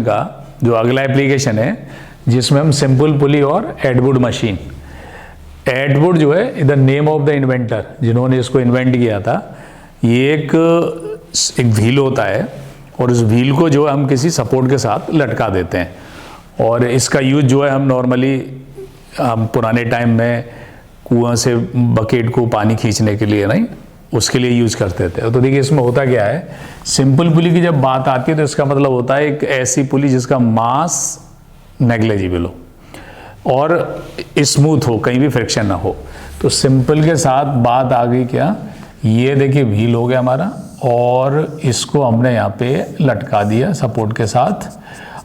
का जो अगला एप्लीकेशन है जिसमें हम सिंपल पुली और एडवुड मशीन, एडवुड जो है the name of the inventor, जिन्होंने इसको इन्वेंट किया था, ये एक व्हील होता है और उस व्हील को जो है हम किसी सपोर्ट के साथ लटका देते हैं और इसका यूज जो है हम नॉर्मली हम पुराने टाइम में कुआं से बकेट को पानी खींचने के लिए नहीं, उसके लिए यूज करते थे। तो देखिए इसमें होता क्या है, सिंपल पुली की जब बात आती है तो इसका मतलब होता है एक ऐसी पुली जिसका मास नेग्लिजिबल हो और स्मूथ हो, कहीं भी फ्रिक्शन ना हो। तो सिंपल के साथ बात आ गई क्या, ये देखिए व्हील हो गया हमारा और इसको हमने यहाँ पे लटका दिया सपोर्ट के साथ।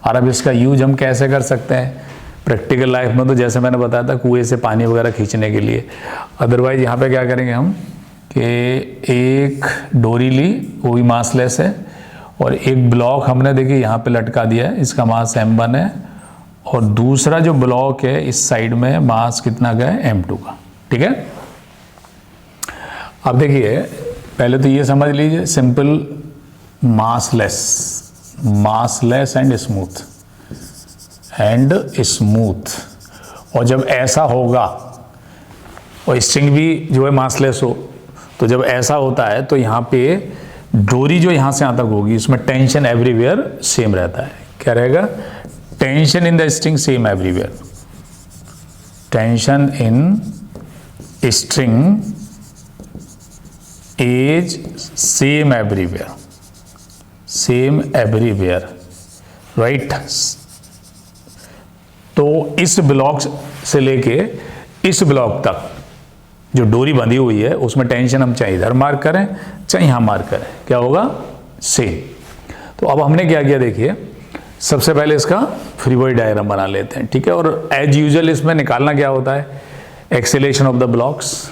और अब इसका यूज हम कैसे कर सकते हैं प्रैक्टिकल लाइफ में, तो जैसे मैंने बताया था कुएं से पानी वगैरह खींचने के लिए। अदरवाइज यहाँ पे क्या करेंगे हम कि एक डोरी ली, वो भी मासलेस है, और एक ब्लॉक हमने देखिए यहाँ पे लटका दिया है, इसका मास m1 है, और दूसरा जो ब्लॉक है इस साइड में मास कितना का है, m2 का। ठीक है, अब देखिए पहले तो ये समझ लीजिए सिंपल मासलेस एंड स्मूथ। और जब ऐसा होगा और स्ट्रिंग भी जो है मासलेस हो, तो जब ऐसा होता है तो यहाँ पे डोरी जो यहाँ से यहाँ तक होगी उसमें टेंशन एवरीवेयर सेम रहता है। क्या रहेगा, tension in the string same everywhere, tension in string is same everywhere, right. तो इस ब्लॉक से लेके इस ब्लॉक तक जो डोरी बंधी हुई है उसमें टेंशन हम चाहे इधर मार्क करें चाहे यहां मार्क करें, क्या होगा, सेम। तो अब हमने क्या किया, देखिए सबसे पहले इसका फ्री बॉडी डायग्राम बना लेते हैं। ठीक है, और एज यूजुअल इसमें निकालना क्या होता है, एक्सेलेरेशन ऑफ द ब्लॉक्स।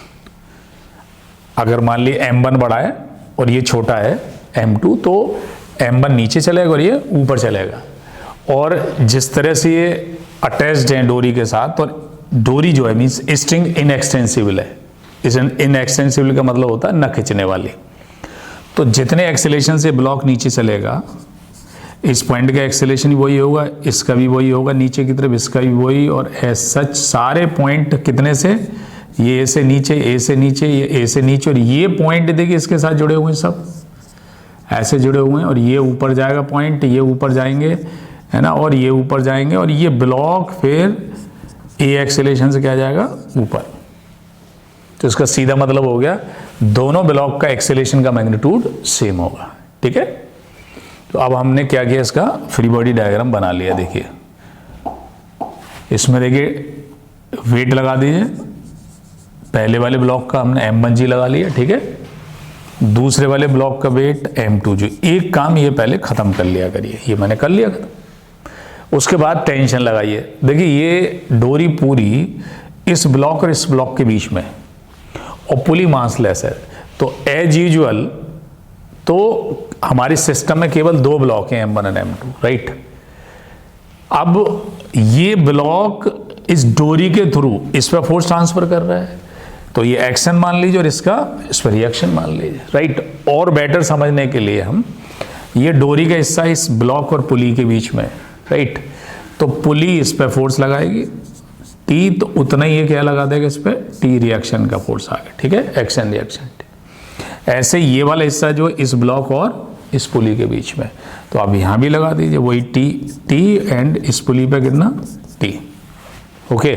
अगर मान ली m1 बड़ा है और ये छोटा है m2, तो m1 नीचे चलेगा और ये ऊपर चलेगा। और जिस तरह से ये अटैच्ड है डोरी के साथ, और डोरी जो है मीन्स स्ट्रिंग इनएक्सटेंसिबल है, इस इनएक्सटेंसिबल का मतलब होता है न खींचने वाली। तो जितने एक्सेलेरेशन से ब्लॉक नीचे चलेगा, इस पॉइंट का एक्सेलेरेशन वही होगा, इसका भी वही होगा नीचे की तरफ, इसका भी वही, और एज सच सारे पॉइंट कितने से, ये ए से नीचे, ए से नीचे, ये ए से नीचे, और ये पॉइंट देखिए इसके साथ जुड़े हुए हैं, सब ऐसे जुड़े हुए हैं, और ये ऊपर जाएगा पॉइंट, ये ऊपर जाएंगे, है ना, और ये ऊपर जाएंगे, और ये ब्लॉक फिर ए एक्सेलेरेशन से क्या जाएगा, ऊपर। तो इसका सीधा मतलब हो गया दोनों ब्लॉक का एक्सेलेरेशन का मैग्नीट्यूड सेम होगा। ठीक है, तो अब हमने क्या किया, इसका फ्री बॉडी डायग्राम बना लिया। देखिए इसमें देखिए वेट लगा दीजिए, पहले वाले ब्लॉक का हमने m1g लगा लिया। ठीक है, दूसरे वाले ब्लॉक का वेट m2g। एक काम ये पहले खत्म कर लिया करिए, ये मैंने कर लिया खत्म। उसके बाद टेंशन लगाइए। देखिए ये डोरी पूरी इस ब्लॉक और इस ब्लॉक के बीच में, और पुली मासलेस है, तो एज यूजुअल तो हमारे सिस्टम में केवल दो ब्लॉक हैं, m1 और m2, राइट। अब ये ब्लॉक इस डोरी के थ्रू इस पर फोर्स ट्रांसफर कर रहा है, तो ये एक्शन मान लीजिए और इसका इस पर रिएक्शन मान लीजिए, राइट। और बेटर समझने के लिए हम ये डोरी का हिस्सा इस ब्लॉक और पुली के बीच में, राइट। तो पुली इस पर फोर्स लगाएगी टी, तो उतना ही ये क्या लगा देगा इस पर, टी रिएक्शन का फोर्स आ गया। ठीक है, एक्शन रिएक्शन। ऐसे ये वाला हिस्सा जो इस ब्लॉक और इस पुली के बीच में, तो अब यहाँ भी लगा दीजिए वही टी एंड इस पुली पे कितना, टी। ओके,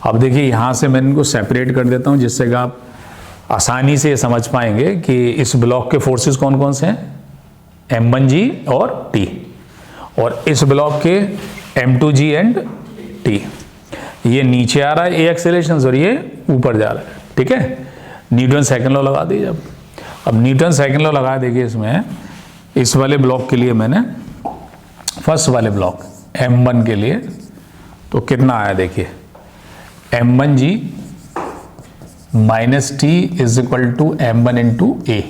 अब देखिए यहाँ से मैं इनको सेपरेट कर देता हूँ जिससे कि आप आसानी से ये समझ पाएंगे कि इस ब्लॉक के फोर्सेस कौन कौन से हैं, m1g और t, और इस ब्लॉक के m2g एंड t। ये नीचे आ रहा है ए एक्सेलरेशन और ये ऊपर जा रहा है। ठीक है, न्यूटन सेकंड लॉ लगा दीजिए। अब न्यूटन सेकंड लॉ लगा देखिए, इसमें इस वाले ब्लॉक के लिए मैंने फर्स्ट वाले ब्लॉक m1 के लिए तो कितना आया, देखिए m1g minus T is equal to m1 into a.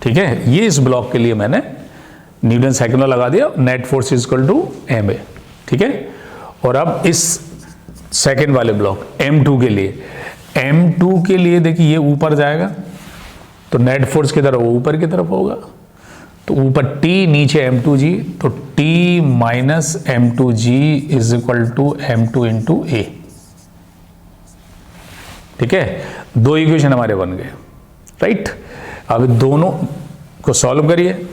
ठीक है, ये इस ब्लॉक के लिए मैंने न्यूटन सेकंड लॉ लगा दिया, net force is equal to ma। ठीक है, और अब इस सेकंड वाले ब्लॉक m2 के लिए देखिए ये ऊपर जाएगा, तो नेट फोर्स किधर होगा, ऊपर की तरफ होगा। तो ऊपर T नीचे M2G, तो T minus M2G is equal to M2 into a. ठीक है, दो इक्वेशन हमारे बन गए, राइट। अब दोनों को सॉल्व करिए,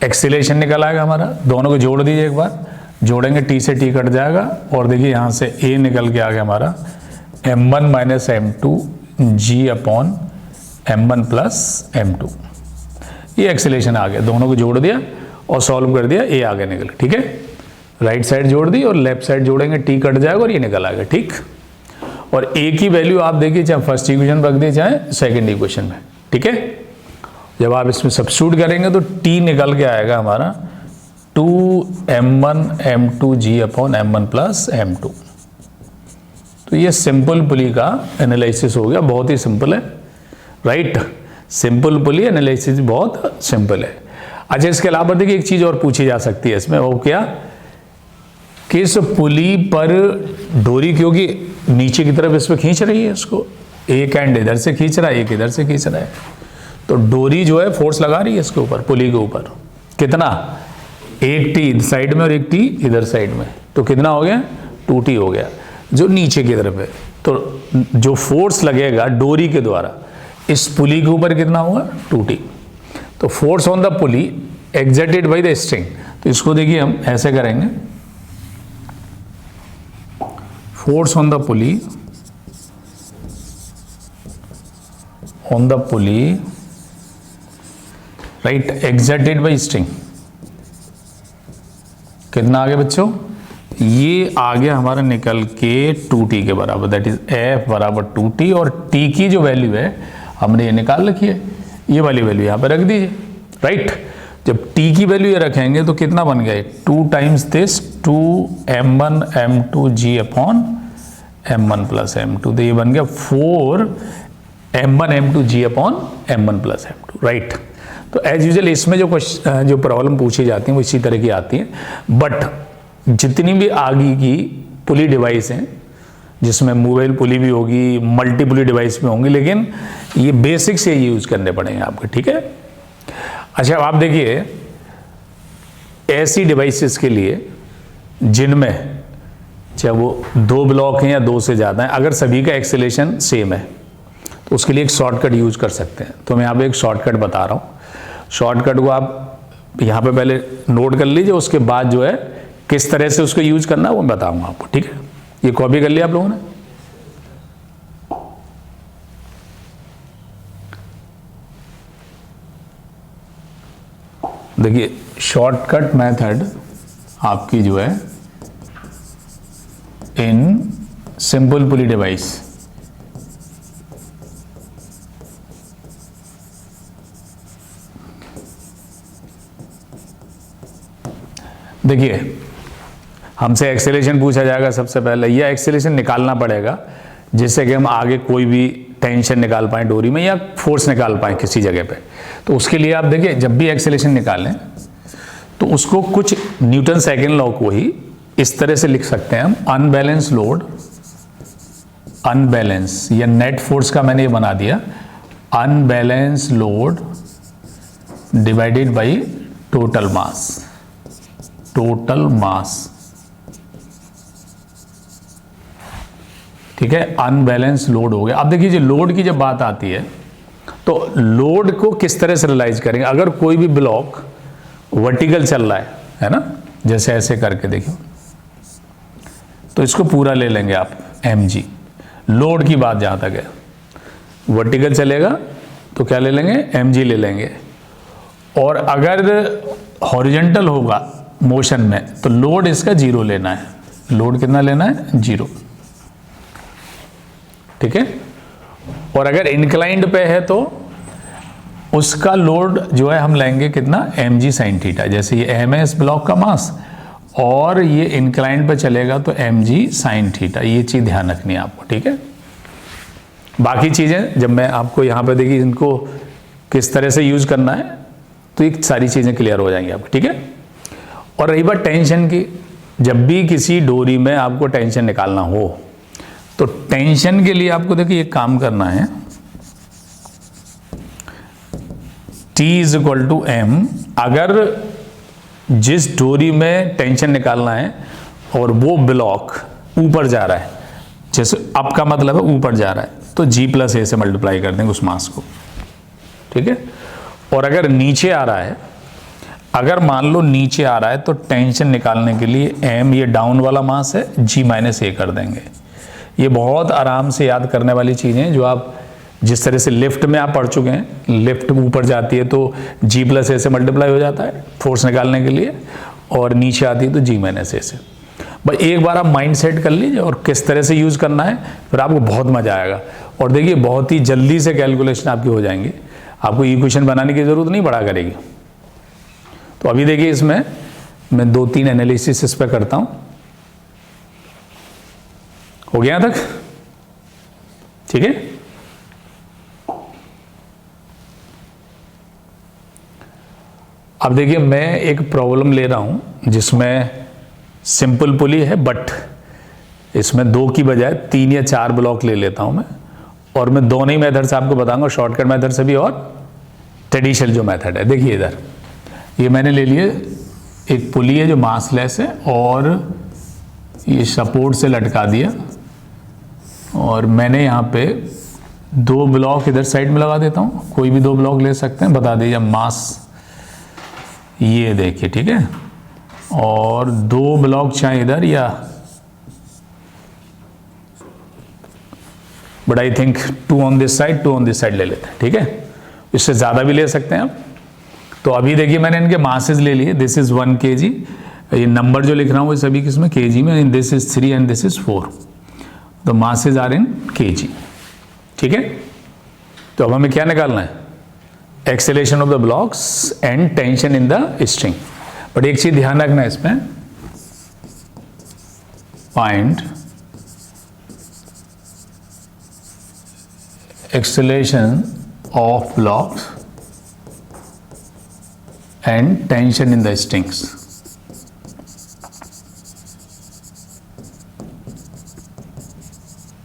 एक्सीलरेशन निकल आएगा हमारा, दोनों को जोड़ दीजिए एक बार, जोड़ेंगे T से T कट जाएगा, और देखिए यहाँ से A निकल के आ गया हमारा M1 minus M2G upon M1 plus M2। ये एक्सीलरेशन आ गया, दोनों को जोड़ दिया और सॉल्व कर दिया, A आगे निकल, ठीक है। राइट साइड जोड़ दी और लेफ्ट साइड जोड़ेंगे, T कट जाएगा और ये निकल आएगा, ठीक। और A की वैल्यू आप देखिए, चाहे फर्स्ट इक्वेशन रख दिए चाहे सेकंड इक्वेशन में, ठीक है। जब आप इसमें सब्स्टिट्यूट करेंगे तो T निकल के आएगा हमारा 2M1 M2G upon M1 plus M2। तो ये सिंपल पुली का एनालिसिस हो गया, बहुत ही सिंपल है, राइट। सिंपल पुली एनालिसिस बहुत सिंपल है। अच्छा, इसके अलावा देखिए एक चीज और पूछी जा सकती है इसमें, वो क्या, कि इस पुली पर डोरी क्योंकि नीचे की तरफ इसमें खींच रही है, इसको एक एंड इधर से खींच रहा है, एक इधर से खींच रहा है, तो डोरी जो है फोर्स लगा रही है इसके ऊपर, पुली के ऊपर, कितना, एक T इस साइड में और एक T इधर साइड में, तो कितना हो गया, 2T हो गया, जो नीचे की तरफ है। तो जो फोर्स लगेगा डोरी के द्वारा इस पुली के ऊपर कितना होगा, 2T। तो force on the pulley exerted by the string, तो इसको देखिए हम ऐसे करेंगे, force on the pulley, on the pulley, right, exerted by string, कितना आ गया बच्चों, ये आ गया हमारा निकल के 2T के बराबर, दैट इज F बराबर 2T, और T की जो वैल्यू है हमने ये निकाल रखी है, ये वाली वैल्यू यहाँ पे रख दीजिए, राइट। जब T की वैल्यू ये रखेंगे तो कितना बन गया, 2 times this 2M1 M2G upon M1 plus M2, तो ये बन गया 4M1 M2G upon M1 plus M2, right. तो एज यूजुअल इसमें जो प्रॉब्लम पूछी जाती है वो इसी तरह की आती है, बट जितनी भी आगे की पुली डिवाइस हैं, जिसमें मूवेबल पुली भी होगी, मल्टी पुली डिवाइस भी होंगी, लेकिन ये बेसिक से यूज करने पड़ेंगे आपको, ठीक है। अच्छा, आप देखिए ऐसी डिवाइसेस के लिए जिनमें चाहे वो 2 ब्लॉक हैं या 2 से ज़्यादा हैं, अगर सभी का एक्सेलरेशन सेम है तो उसके लिए एक शॉर्टकट यूज कर सकते हैं। तो मैं यहाँ पे एक शॉर्टकट बता रहा हूँ, शॉर्टकट को आप यहाँ पे पहले नोट कर लीजिए, उसके बाद जो है किस तरह से उसको यूज करना है वो मैं बताऊंगा आपको, ठीक है। ये कॉपी कर लिया आप लोगों ने, देखिए शॉर्टकट मेथड आपकी जो है इन सिंपल पुली डिवाइस, देखिए हमसे एक्सेलरेशन पूछा जाएगा सबसे पहले, यह एक्सेलरेशन निकालना पड़ेगा जिससे कि हम आगे कोई भी टेंशन निकाल पाएं डोरी में या फोर्स निकाल पाएं किसी जगह पे। तो उसके लिए आप देखिए जब भी एक्सेलरेशन निकालें तो उसको कुछ न्यूटन सेकेंड लॉ को ही इस तरह से लिख सकते हैं हम, अनबैलेंस लोड, अनबैलेंस या नेट फोर्स का मैंने ये बना दिया, unbalance load divided by total mass, total mass, ठीक है। अनबैलेंस लोड हो गया। अब देखिए जो लोड की जब बात आती है तो लोड को किस तरह से रियलाइज करेंगे, अगर कोई भी ब्लॉक वर्टिकल चल रहा है ना, जैसे ऐसे करके देखिए, तो इसको पूरा ले लेंगे आप mg, लोड की बात जहां तक है, वर्टिकल चलेगा तो क्या ले लेंगे, mg ले लेंगे, और अगर हॉरिजॉन्टल होगा मोशन में तो लोड इसका 0 लेना है, लोड कितना लेना है, 0, ठीक है। और अगर इंक्लाइंड पे है तो उसका लोड जो है हम लेंगे कितना, mg साइन थीटा, जैसे ये m है इस ब्लॉक का मास और ये इंक्लाइंड पे चलेगा तो mg साइन थीटा, ये चीज ध्यान रखनी है आपको, ठीक है। बाकी चीजें जब मैं आपको यहाँ पे देखिए इनको किस तरह से यूज करना है तो ये सारी चीजें क्लियर हो जाएंगी आपको, ठीक है। और रही बात टेंशन की, जब भी किसी डोरी में आपको टेंशन निकालना हो तो टेंशन के लिए आपको देखिए एक काम करना है, T T is equal to m, अगर जिस डोरी में टेंशन निकालना है और वो ब्लॉक ऊपर जा रहा है, जैसे अप का मतलब है ऊपर जा रहा है, तो G+A से मल्टीप्लाई कर देंगे उस मास को, ठीक है। और अगर नीचे आ रहा है, अगर मान लो नीचे आ रहा है, तो टेंशन निकालने के लिए m, ये डाउन वाला मास है, G-A कर देंगे। ये बहुत आराम से याद करने वाली चीज़ें हैं, जो आप जिस तरह से लिफ्ट में आप पढ़ चुके हैं, लिफ्ट ऊपर जाती है तो G+A से मल्टीप्लाई हो जाता है फोर्स निकालने के लिए, और नीचे आती है तो G-A से। भाई एक बार आप माइंड सेट कर लीजिए और किस तरह से यूज़ करना है, फिर आपको बहुत मज़ा आएगा। और देखिए बहुत ही जल्दी से कैलकुलेशन आपकी हो जाएंगे, आपको इक्वेशन बनाने की ज़रूरत नहीं पड़ा करेगी। तो अभी देखिए इसमें मैं 2-3 एनालिसिस इस पर करता हूँ। हो गया यहाँ तक, ठीक है। अब देखिए मैं एक प्रॉब्लम ले रहा हूं जिसमें सिंपल पुली है, बट इसमें 2 की बजाय 3 या 4 ब्लॉक ले लेता हूं मैं, और मैं दोनों ही मेथड से आपको बताऊंगा, शॉर्टकट मेथड से भी और ट्रेडिशनल जो मेथड है। देखिए इधर ये मैंने ले लिए, एक पुली है जो मासलेस है और ये सपोर्ट से लटका दिया, और मैंने यहाँ पे 2 ब्लॉक इधर साइड में लगा देता हूँ, कोई भी 2 ब्लॉक ले सकते हैं, बता दीजिए मास ये देखिए, ठीक है। और 2 ब्लॉक चाहे इधर या, but I think 2 on this side 2 on this side ले लेते हैं, ठीक है। इससे ज़्यादा भी ले सकते हैं आप। तो अभी देखिए मैंने इनके मासेस ले लिए, दिस इज़ 1 kg, ये नंबर जो लिख रहा हूँ वो सभी किसमें kg में, this is 3 and this is 4, the masses are in kg, ठीक है। तो अब हमें क्या निकालना है, acceleration of the blocks and tension in the string. But एक चीज ध्यान रखना है इसमें, find acceleration of blocks and tension in the strings.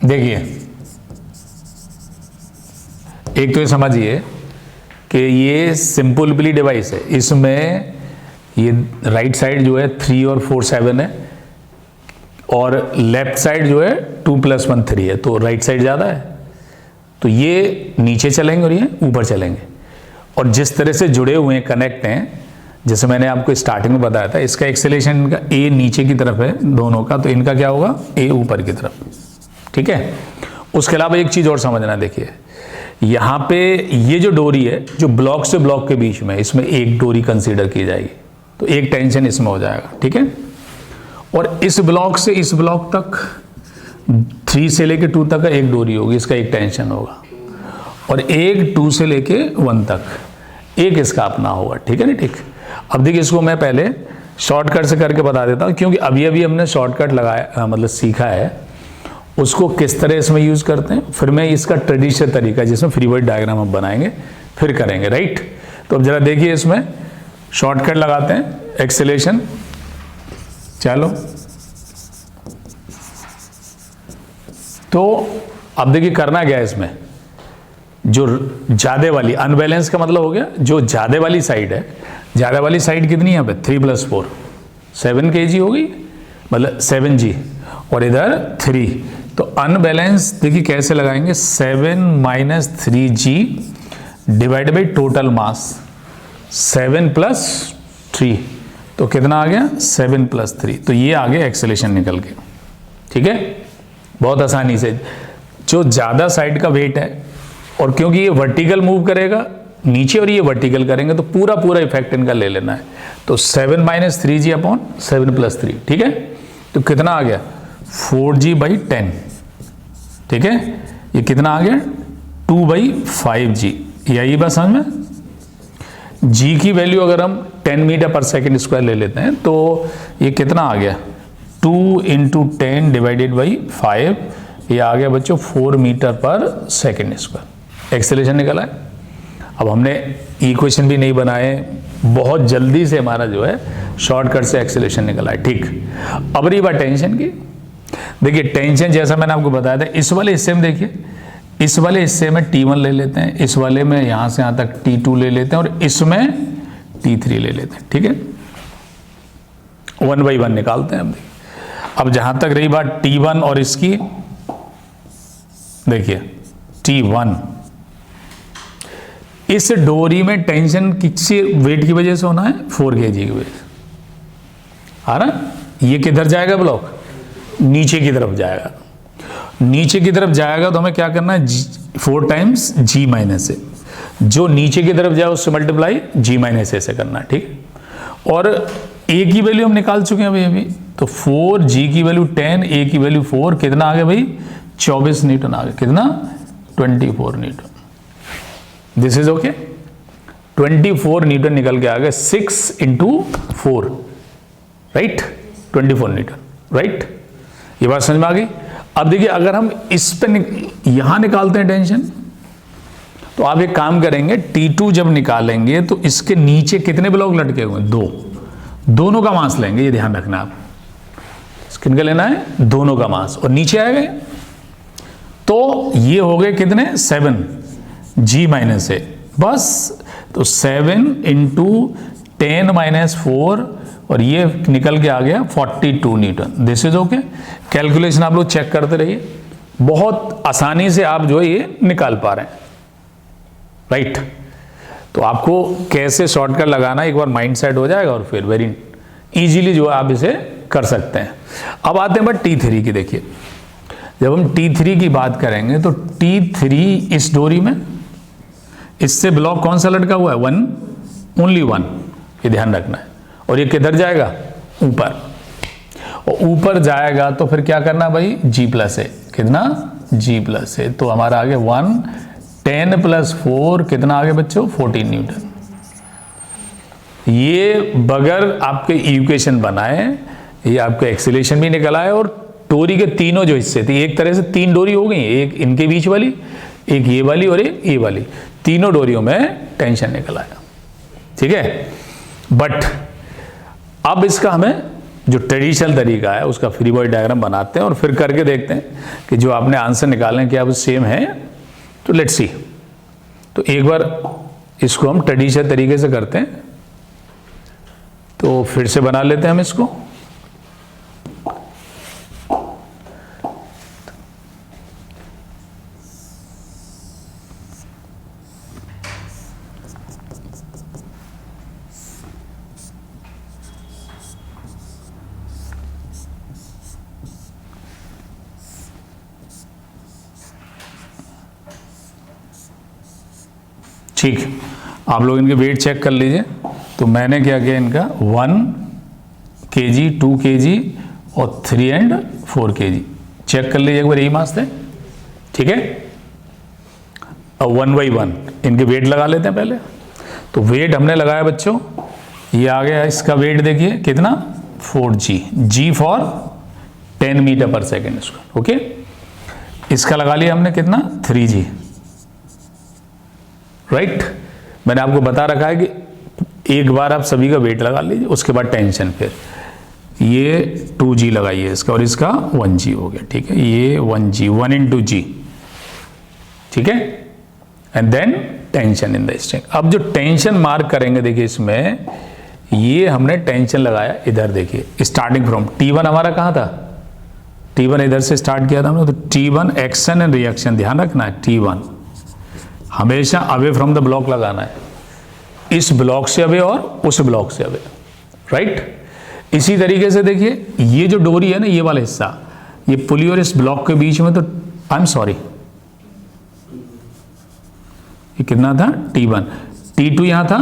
देखिए एक तो ये समझिए कि ये सिंपल पुली डिवाइस है, इसमें ये राइट साइड जो है 3 और 4 7 है, और लेफ्ट साइड जो है 2 + 1 3 है, तो राइट साइड ज़्यादा है, तो ये नीचे चलेंगे और ये ऊपर चलेंगे। और जिस तरह से जुड़े हुए हैं, कनेक्ट हैं, जैसे मैंने आपको स्टार्टिंग में बताया था, इसका एक्सेलेरेशन इनका ए नीचे की तरफ है दोनों का, तो इनका क्या होगा, ए ऊपर की तरफ, ठीक है। उसके अलावा एक चीज़ और समझना, देखिए यहाँ पे ये जो डोरी है जो ब्लॉक से ब्लॉक के बीच में, इसमें एक डोरी कंसीडर की जाएगी, तो एक टेंशन इसमें हो जाएगा, ठीक है। और इस ब्लॉक से इस ब्लॉक तक 3 से लेके 2 तक का एक डोरी होगी, इसका एक टेंशन होगा, और एक 2 से लेके 1 तक एक इसका अपना होगा, ठीक है ना, ठीक। अब देखिए इसको मैं पहले शॉर्टकट से करके बता देता हूँ, क्योंकि अभी अभी हमने शॉर्टकट लगाया, मतलब सीखा है, उसको किस तरह इसमें यूज़ करते हैं, फिर मैं इसका ट्रेडिशनल तरीका जिसमें फ्री बॉडी डायग्राम हम बनाएंगे फिर करेंगे, राइट। तो अब जरा देखिए इसमें शॉर्टकट लगाते हैं, एक्सेलेरेशन, चलो। तो अब देखिए करना क्या है इसमें, जो ज़्यादा वाली अनबैलेंस का मतलब हो गया, जो ज़्यादा वाली साइड है, ज़्यादा वाली साइड कितनी है यहाँ पे 3 + 4 7 kg होगी, मतलब 7G, और इधर 3, तो अनबैलेंस देखिए कैसे लगाएंगे, 7 - 3G डिवाइड बाई टोटल मास 7 + 3, तो कितना आ गया 7 + 3, तो ये आ गया एक्सेलेरेशन निकल के, ठीक है। बहुत आसानी से, जो ज़्यादा साइड का वेट है, और क्योंकि ये वर्टिकल मूव करेगा नीचे और ये वर्टिकल करेंगे, तो पूरा इफेक्ट इनका ले लेना है, तो 7 - 3G अपॉन 7 + 3, ठीक है। तो कितना आ गया 4G/10, ठीक है। ये कितना आ गया 2/5G, यही बस समझ में। G की वैल्यू अगर हम 10 मीटर/सेकंड² ले लेते हैं, तो ये कितना आ गया 2 × 10 / 5, ये आ गया बच्चों 4 मीटर/सेकंड²। एक्सेलेरेशन निकला है। अब हमने इक्वेशन भी नहीं बनाए, बहुत जल्दी से हमारा जो है शॉर्टकट से एक्सेलेरेशन निकला है, ठीक। अब रही बात टेंशन की। देखिए टेंशन जैसा मैंने आपको बताया था, इस वाले हिस्से में देखिए इस वाले हिस्से में T1 ले लेते हैं, इस वाले में यहां से यहां तक T2 ले लेते हैं और इसमें T3 ले लेते हैं, ठीक है। 1 बाई 1 निकालते हैं हम। अब जहां तक रही बात T1 और इसकी, देखिए T1, इस डोरी में टेंशन किसी वेट की वजह से होना है, 4 kg की वजह से, है ना। ये किधर जाएगा ब्लॉक, नीचे की तरफ जाएगा। नीचे की तरफ जाएगा तो हमें क्या करना है, 4 टाइम्स G माइनस ए, जो नीचे की तरफ जाए उससे मल्टीप्लाई G माइनस ए से करना है, ठीक है। और A की वैल्यू हम निकाल चुके हैं भाई अभी, तो 4, G की वैल्यू 10, A की वैल्यू 4, कितना आ गया भाई 24 न्यूटन आ गया, कितना 24 Newton. This is okay, 24 Newton निकल के आ गया, 6 इंटू 4, राइट, 24 न्यूटन, राइट। ये बात समझ में आ गई। अब देखिए अगर हम इस पे यहां निकालते हैं टेंशन, तो आप एक काम करेंगे, T2 जब निकालेंगे तो इसके नीचे कितने ब्लॉक लटके हुए हैं, 2, दोनों का मास लेंगे, ये ध्यान रखना आप। किन का लेना है, दोनों का मास, और नीचे आ गए तो ये हो गए कितने 7 G माइनस ए, बस। तो 7 इंटू 10 माइनस 4, और ये निकल के आ गया 42 Newton. This is okay. Calculation आप लोग चेक करते रहिए, बहुत आसानी से आप जो है ये निकाल पा रहे हैं, राइट। तो आपको कैसे शॉर्टकट लगाना एक बार माइंड सेट हो जाएगा और फिर वेरी इजीली जो है आप इसे कर सकते हैं। अब आते हैं बट T3 की। देखिए जब हम T3 की बात करेंगे तो T3 इस डोरी में, इससे ब्लॉक कौन सा लटका हुआ है, 1, ओनली 1, ये ध्यान रखना है। और ये किधर जाएगा, ऊपर, और ऊपर जाएगा तो फिर क्या करना भाई, G प्लस ए, कितना G प्लस ए, तो हमारा आगे 1, 10 प्लस 4 कितना आगे बच्चों 14 न्यूटन। ये बगैर आपके इक्वेशन बनाए ये आपका एक्सीलरेशन भी निकल आया, और डोरी के तीनों जो हिस्से थे, एक तरह से 3 डोरी हो गई, एक इनके बीच वाली, एक ये वाली और एक ये वाली, तीनों डोरियों में टेंशन निकल आया, ठीक है। बट अब इसका हमें जो ट्रेडिशनल तरीका है उसका फ्री बॉडी डायग्राम बनाते हैं और फिर करके देखते हैं कि जो आपने आंसर निकालने क्या वो सेम है। तो लेट्स सी। तो एक बार इसको हम ट्रेडिशनल तरीके से करते हैं, तो फिर से बना लेते हैं हम इसको। ठीक, आप लोग इनके वेट चेक कर लीजिए। तो मैंने क्या किया, इनका 1 kg, 2 kg और 3 and 4 kg चेक कर लीजिए एक बार, यही मास थे, ठीक है। अब 1 by 1 इनके वेट लगा लेते हैं पहले। तो वेट हमने लगाया बच्चों, ये आ गया इसका वेट, देखिए कितना 4G, G फॉर 10 मीटर पर सेकेंड स्क्वायर, ओके। इसका लगा लिया हमने कितना 3G, राइट। मैंने आपको बता रखा है कि एक बार आप सभी का वेट लगा लीजिए, उसके बाद टेंशन, फिर ये 2G लगाइए इसका, और इसका 1G हो गया, ठीक है। ये 1G, 1 into G, ठीक है। And then tension in the string. अब जो टेंशन मार्क करेंगे, देखिए इसमें ये हमने टेंशन लगाया इधर, देखिए स्टार्टिंग फ्रॉम T1 हमारा कहाँ था, T1 इधर से स्टार्ट किया था हमने। तो T1 एक्शन एंड रिएक्शन, ध्यान रखना है, T1 हमेशा अवे फ्रॉम द ब्लॉक लगाना है, इस ब्लॉक से अवे और उस ब्लॉक से अवे, राइट। इसी तरीके से देखिए ये जो डोरी है ना, ये वाला हिस्सा, ये पुली और इस ब्लॉक के बीच में, तो आई एम सॉरी, ये कितना था T1, T2 यहां था,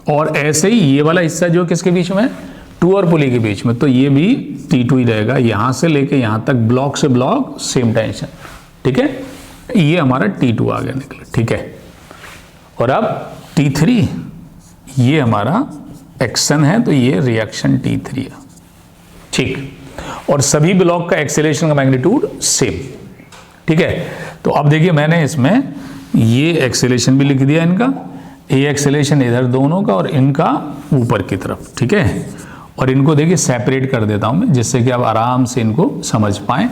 और ऐसे ही ये वाला हिस्सा जो किसके बीच में, 2 और पुली के बीच में, तो ये भी T2 ही रहेगा, यहां से लेके यहां तक ब्लॉक से ब्लॉक सेम टेंशन, ठीक है। ये हमारा T2 आ गया निकला, ठीक है। और अब T3, ये हमारा एक्शन है, तो ये रिएक्शन T3 है, ठीक। और सभी ब्लॉक का एक्सेलरेशन का मैग्नीट्यूड सेम, ठीक है। तो अब देखिए मैंने इसमें ये एक्सेलरेशन भी लिख दिया इनका, ये एक्सेलरेशन इधर दोनों का और इनका ऊपर की तरफ, ठीक है। और इनको देखिए सेपरेट कर देता हूं मैं, जिससे कि आप आराम से इनको समझ पाएं।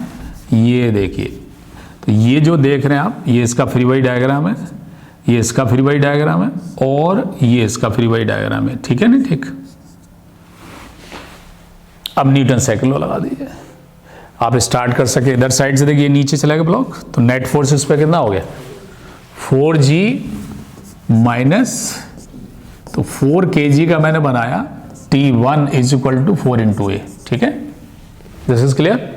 ये देखिए, तो तो ये जो देख रहे हैं आप, ये इसका फ्री बॉडी डायग्राम है, ये इसका फ्री बॉडी डायग्राम है और ये इसका फ्री बॉडी डायग्राम है, ठीक है ना? ठीक। अब न्यूटन साइकिल लगा दीजिए, आप स्टार्ट कर सके। इधर साइड से देखिए नीचे चलेगा ब्लॉक, तो नेट फोर्स इस पर कितना हो गया 4g माइनस, तो 4 kg का मैंने बनाया, T1 is equal to 4 into a, ठीक है? This is clear.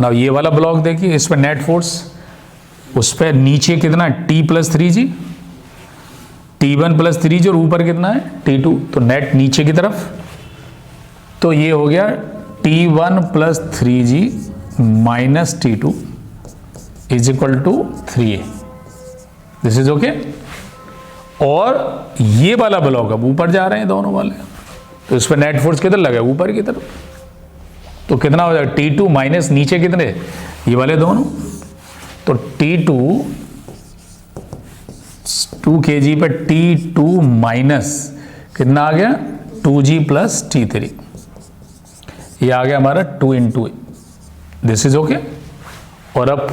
नाउ ये वाला ब्लॉक देखिए, इस पर नेट फोर्स, उस पर नीचे कितना T plus 3g, T1 plus 3g और ऊपर कितना है T2, तो नेट नीचे की तरफ, तो ये हो गया T1 plus 3g minus T2 is equal to 3a। This is okay. और ये वाला ब्लॉक अब ऊपर जा रहे हैं दोनों वाले, तो इस पर नेट फोर्स किधर लगा, ऊपर की तरफ, तो कितना हो जाएगा T2 माइनस नीचे कितने, ये वाले दोनों, तो T2 2 kg पर T2 माइनस कितना आ गया 2g प्लस T3, ये आ गया हमारा 2 इंटू, दिस इज ओके। और अब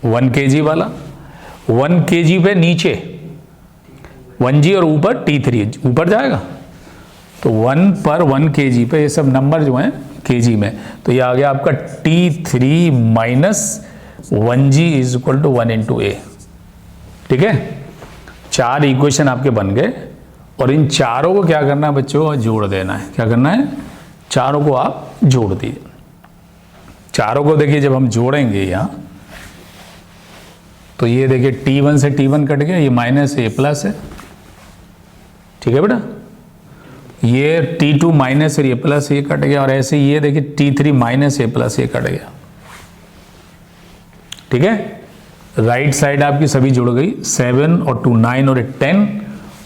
1 kg वाला, 1 kg पे नीचे 1g और ऊपर T3 ऊपर जाएगा, तो 1 पर 1 kg पे ये सब नंबर जो हैं kg में, तो ये आ गया आपका T3 minus 1g is equal to 1 into a, ठीक है? 4 इक्वेशन आपके बन गए, और इन चारों को क्या करना है बच्चों, जोड़ देना है। क्या करना है, चारों को आप जोड़ दीजिए। चारों को देखिए जब हम जोड़ेंगे यहाँ, तो ये देखिए T1 से T1 कट गया, ये माइनस ए प्लस है, ठीक है बेटा? ये T2 माइनस ये प्लस ये कट गया, और ऐसे ये देखिए T3 माइनस ए प्लस ये कट गया, ठीक है? राइट साइड आपकी सभी जुड़ गई, 7 और 2 9 और 10,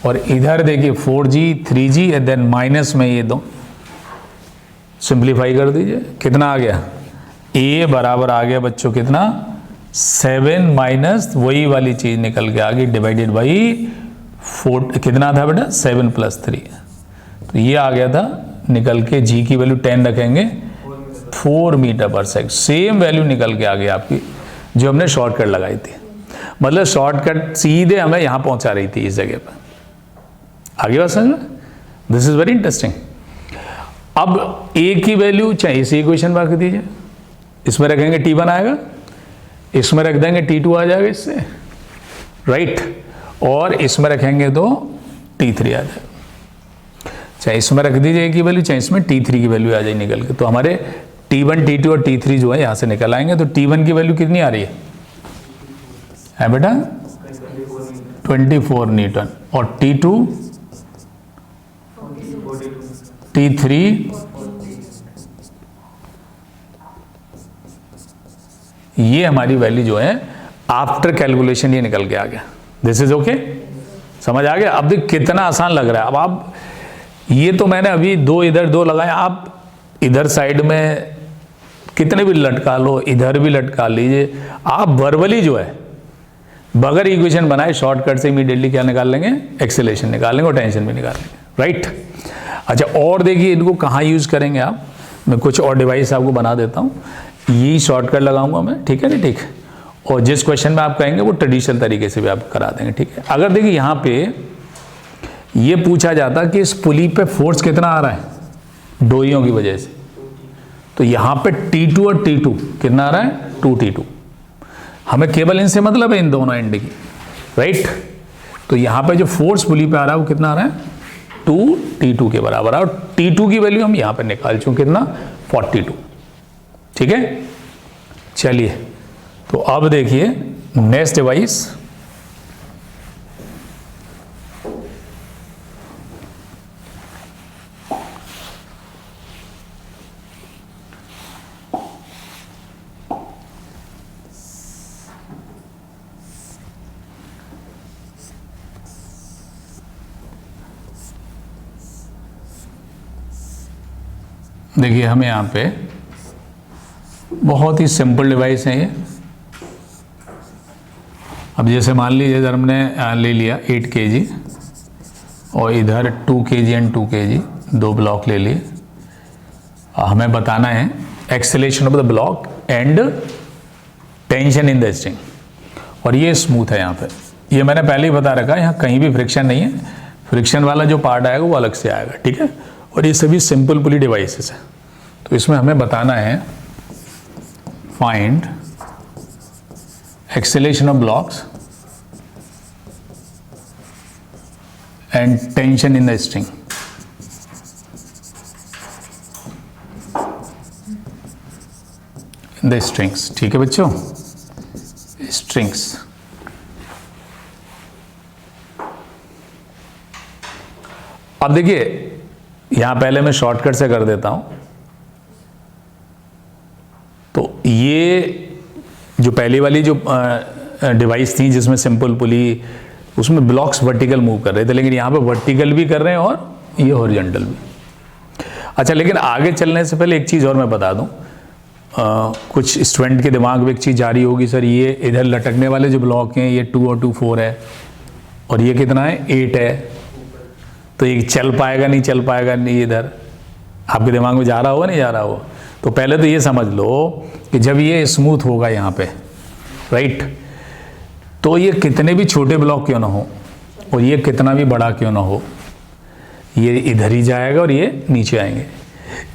और इधर देखिए 4g 3g और देन माइनस में ये दो, सिंप्लीफाई कर दीजिए, कितना आ गया, a बराबर आ गया बच्चों कितना 7 माइनस वही वाली चीज निकल के आ गई डिवाइडेड बाई 4, कितना था बेटा 7 प्लस 3, तो ये आ गया था निकल के, g की वैल्यू 10 रखेंगे 4 मीटर पर सेकंड, सेम वैल्यू निकल के आ गई आपकी जो हमने शॉर्टकट लगाई थी। मतलब शॉर्टकट सीधे हमें यहां पहुंचा रही थी इस जगह पर, आगे बात समझ में? This is very interesting. अब a की वैल्यू चाहे इस इक्वेशन में रख दीजिए, इसमें रखेंगे T1 आएगा, इसमें रख देंगे T2 आ जाएगा इससे, राइट? और इसमें रखेंगे तो T3 आ जाएगा, चाहे इसमें रख दीजिए a की वैल्यू, चाहे इसमें T3 की वैल्यू आ जाए निकल के, तो हमारे T1 T2 और T3 जो है यहां से निकल आएंगे। तो T1 की वैल्यू कितनी आ रही है बेटा 24 न्यूटन, और T2 T3 ये हमारी वैल्यू जो है आफ्टर कैलकुलेशन ये निकल के आ गया। दिस इज ओके, समझ आ गया? अब देख कितना आसान लग रहा है। अब आप ये तो मैंने अभी 2 इधर 2 लगाए, आप इधर साइड में कितने भी लटका लो, इधर भी लटका लीजिए, आप वर्बली जो है बगैर इक्वेशन बनाए शॉर्टकट से इमीडिएटली क्या निकाल लेंगे, एक्सेलरेशन निकाल लेंगे और टेंशन भी निकाल लेंगे, राइट? अच्छा, और देखिए इनको कहाँ यूज़ करेंगे आप, मैं कुछ और डिवाइस आपको बना देता हूँ, यही शॉर्टकट लगाऊंगा मैं, ठीक है ना? ठीक। और जिस क्वेश्चन में आप कहेंगे वो ट्रेडिशनल तरीके से भी आप करा देंगे, ठीक है? अगर देखिए यहाँ पे ये पूछा जाता कि इस पुली पे फोर्स कितना आ रहा है डोरियों की वजह से, तो यहाँ पे T2 और T2 कितना आ रहा है 2T2, हमें केवल इनसे मतलब है इन दोनों एंड की, राइट? तो यहाँ पे जो फोर्स पुली पे आ रहा है वो कितना आ रहा है 2T2 के बराबर है, और T2 की वैल्यू हम यहाँ पे निकाल चुके कितना 42, ठीक है? चलिए, तो अब देखिए नेक्स्ट डिवाइस, देखिए हमें यहाँ पे बहुत ही सिंपल डिवाइस है ये। अब जैसे मान लीजिए इधर हमने ले लिया 8 kg और इधर 2 kg एंड 2 kg, 2 ब्लॉक ले लिए, हमें बताना है acceleration of the block and tension in the string, और ये स्मूथ है यहाँ पे। ये मैंने पहले ही बता रखा है, यहाँ कहीं भी फ्रिक्शन नहीं है, फ्रिक्शन वाला जो पार्ट आएगा वो अलग से आएगा, ठीक है। और ये सभी सिंपल पुली डिवाइसेस है। तो इसमें हमें बताना है find acceleration of blocks and tension in the string. The strings, ठीक है बच्चों, स्ट्रिंग्स। अब देखिए यहां पहले मैं शॉर्टकट से कर देता हूं। तो ये जो पहली वाली जो डिवाइस थी जिसमें सिंपल पुली, उसमें ब्लॉक्स वर्टिकल मूव कर रहे थे, लेकिन यहां पे वर्टिकल भी कर रहे हैं और ये हॉरिजॉन्टल भी। अच्छा, लेकिन आगे चलने से पहले एक चीज और मैं बता दूं, कुछ स्टूडेंट के दिमाग में एक चीज जा रही होगी, सर ये इधर लटकने वाले जो ब्लॉक हैं ये 2 और 2 4 है, और ये कितना है 8 है, तो ये चल पाएगा नहीं, चल पाएगा नहीं, इधर आपके दिमाग में जा रहा होगा नहीं जा रहा होगा। तो पहले तो ये समझ लो कि जब ये स्मूथ होगा यहाँ पे, राइट, तो ये कितने भी छोटे ब्लॉक क्यों ना हो और ये कितना भी बड़ा क्यों ना हो, ये इधर ही जाएगा और ये नीचे आएंगे।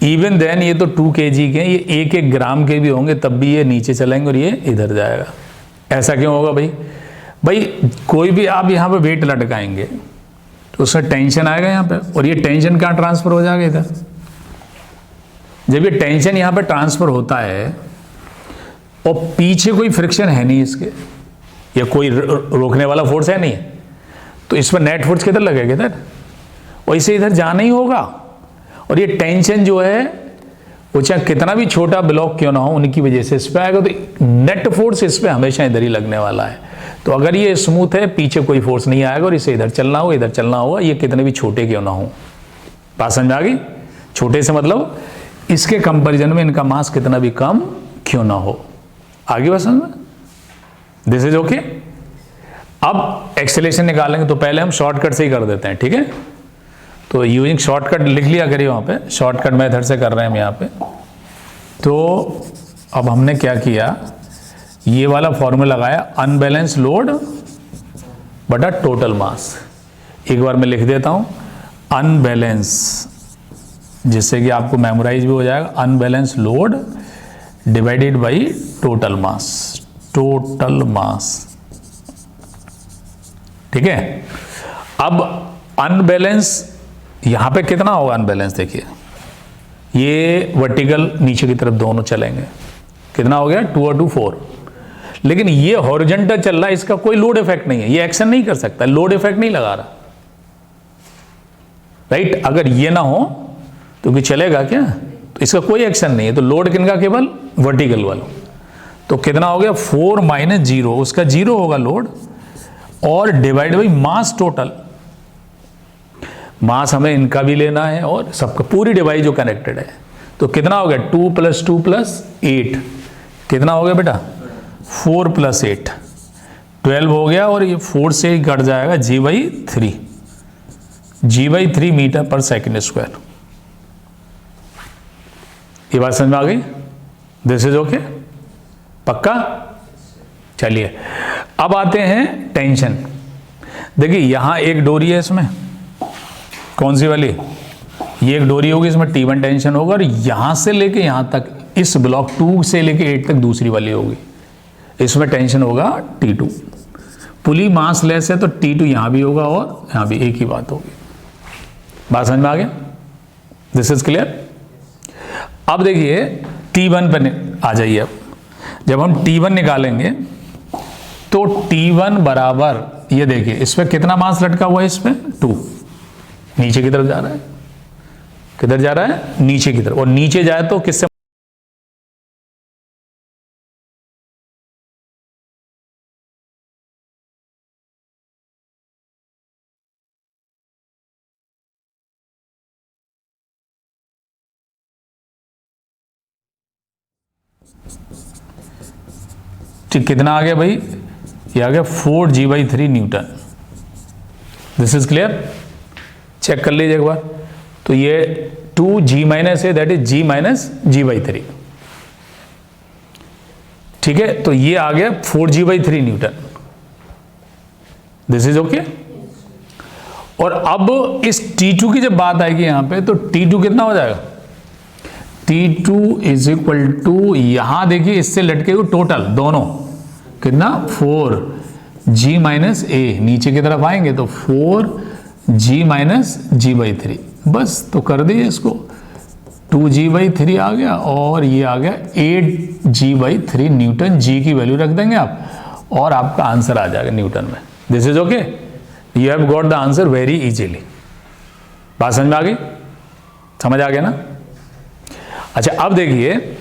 इवन देन ये तो 2 kg के, ये 1-1 ग्राम के भी होंगे तब भी ये नीचे चलेंगे और ये इधर जाएगा। ऐसा क्यों होगा भाई? भाई कोई भी आप यहाँ पे वेट लटकाएंगे तो उसमें टेंशन आएगा यहाँ पे, और ये टेंशन कहाँ ट्रांसफर हो जाएगा? इधर। जब ये टेंशन यहाँ पे ट्रांसफर होता है और पीछे कोई फ्रिक्शन है नहीं इसके, या कोई रोकने वाला फोर्स है नहीं, तो इसमें नेट फोर्स किधर लगेगा? इधर। और इसे इधर जाना ही होगा, और ये टेंशन जो है वो चाहे कितना भी छोटा ब्लॉक क्यों ना हो उनकी वजह से इस पे आएगा, तो नेट फोर्स इस पे हमेशा इधर ही लगने वाला है। तो अगर ये स्मूथ है, पीछे कोई फोर्स नहीं आएगा और इसे इधर चलना होगा, इधर चलना होगा, ये कितने भी छोटे क्यों ना हो। बात समझ आ गई? छोटे से मतलब इसके कंपैरिजन में इनका मास कितना भी कम क्यों ना हो। आगे बस समझ में? This is okay. अब एक्सेलरेशन निकालेंगे तो पहले हम शॉर्टकट से ही कर देते हैं, ठीक है। तो यूजिंग शॉर्टकट लिख लिया करिए वहाँ पे, शॉर्टकट मेथड से कर रहे हैं हम यहाँ पे। तो अब हमने क्या किया, ये वाला फॉर्मूला लगाया, अनबैलेंस लोड बटा टोटल मास। एक बार मैं लिख देता हूँ, अनबैलेंस, जिससे कि आपको मेमोराइज भी हो जाएगा, unbalance load divided by total mass, total mass, ठीक है। अब अनबैलेंस यहां पे कितना होगा अनबैलेंस? देखिए ये वर्टिकल नीचे की तरफ दोनों चलेंगे, कितना हो गया 2 और 2 4, लेकिन ये हॉरिजॉन्टल चल रहा है, इसका कोई लोड इफेक्ट नहीं है, ये एक्शन नहीं कर सकता, लोड इफेक्ट नहीं लगा रहा, राइट। अगर ये ना हो तो कि चलेगा क्या? तो इसका कोई एक्शन नहीं है, तो लोड किनका? केवल वर्टिकल वाला। तो कितना हो गया 4 - 0, उसका 0 होगा लोड, और डिवाइड बाई मास टोटल। मास हमें इनका भी लेना है और सबका, पूरी डिवाइस जो कनेक्टेड है। तो कितना हो गया 2 + 2 + 8, कितना हो गया बेटा 4 + 8, 12 हो गया, और ये 4 से ही घट जाएगा G/3, G/3 मीटर पर सेकेंड स्क्वायर। ये बात समझ में आ गई? दिस इज ओके, पक्का? चलिए अब आते हैं टेंशन। देखिए यहां एक डोरी है, इसमें कौन सी वाली? ये एक डोरी होगी, इसमें T1 टेंशन होगा, और यहां से लेके यहां तक, इस ब्लॉक 2 से लेके 8 तक दूसरी वाली होगी, इसमें टेंशन होगा T2। पुली मास लेस है तो T2 यहां भी होगा और यहां भी, एक ही बात होगी। बात समझ में आ गया? This is clear. अब देखिए T1 पर आ जाइए। अब जब हम T1 निकालेंगे तो T1 बराबर, ये देखिए इसमें कितना मास लटका हुआ है, इसमें 2, नीचे की तरफ जा रहा है, किधर जा रहा है? नीचे की तरफ, और नीचे जाए तो किससे? ठीक, कितना आ गया भाई? ये आ गया 4G/3 newton. This is clear. Check कर लीजिए एक बार। तो ये 2G- है, दैट इज G - G/3। ठीक है, तो ये आ गया 4G/3 newton. This is okay. और अब इस T2 की जब बात आएगी यहां पे, तो T2 कितना हो जाएगा? T2 इज इक्वल टू, यहां देखिए इससे लटके हुए टोटल दोनों कितना, 4G माइनस ए, नीचे की तरफ आएंगे तो 4G माइनस G/3, बस तो कर दीजिए इसको, 2G/3 आ गया और ये आ गया 8G/3 न्यूटन। G की वैल्यू रख देंगे आप और आपका आंसर आ जाएगा न्यूटन में। This is okay, you have got the answer very easily. बात समझ में आ गई? समझ आ गया ना? अच्छा, अब देखिए,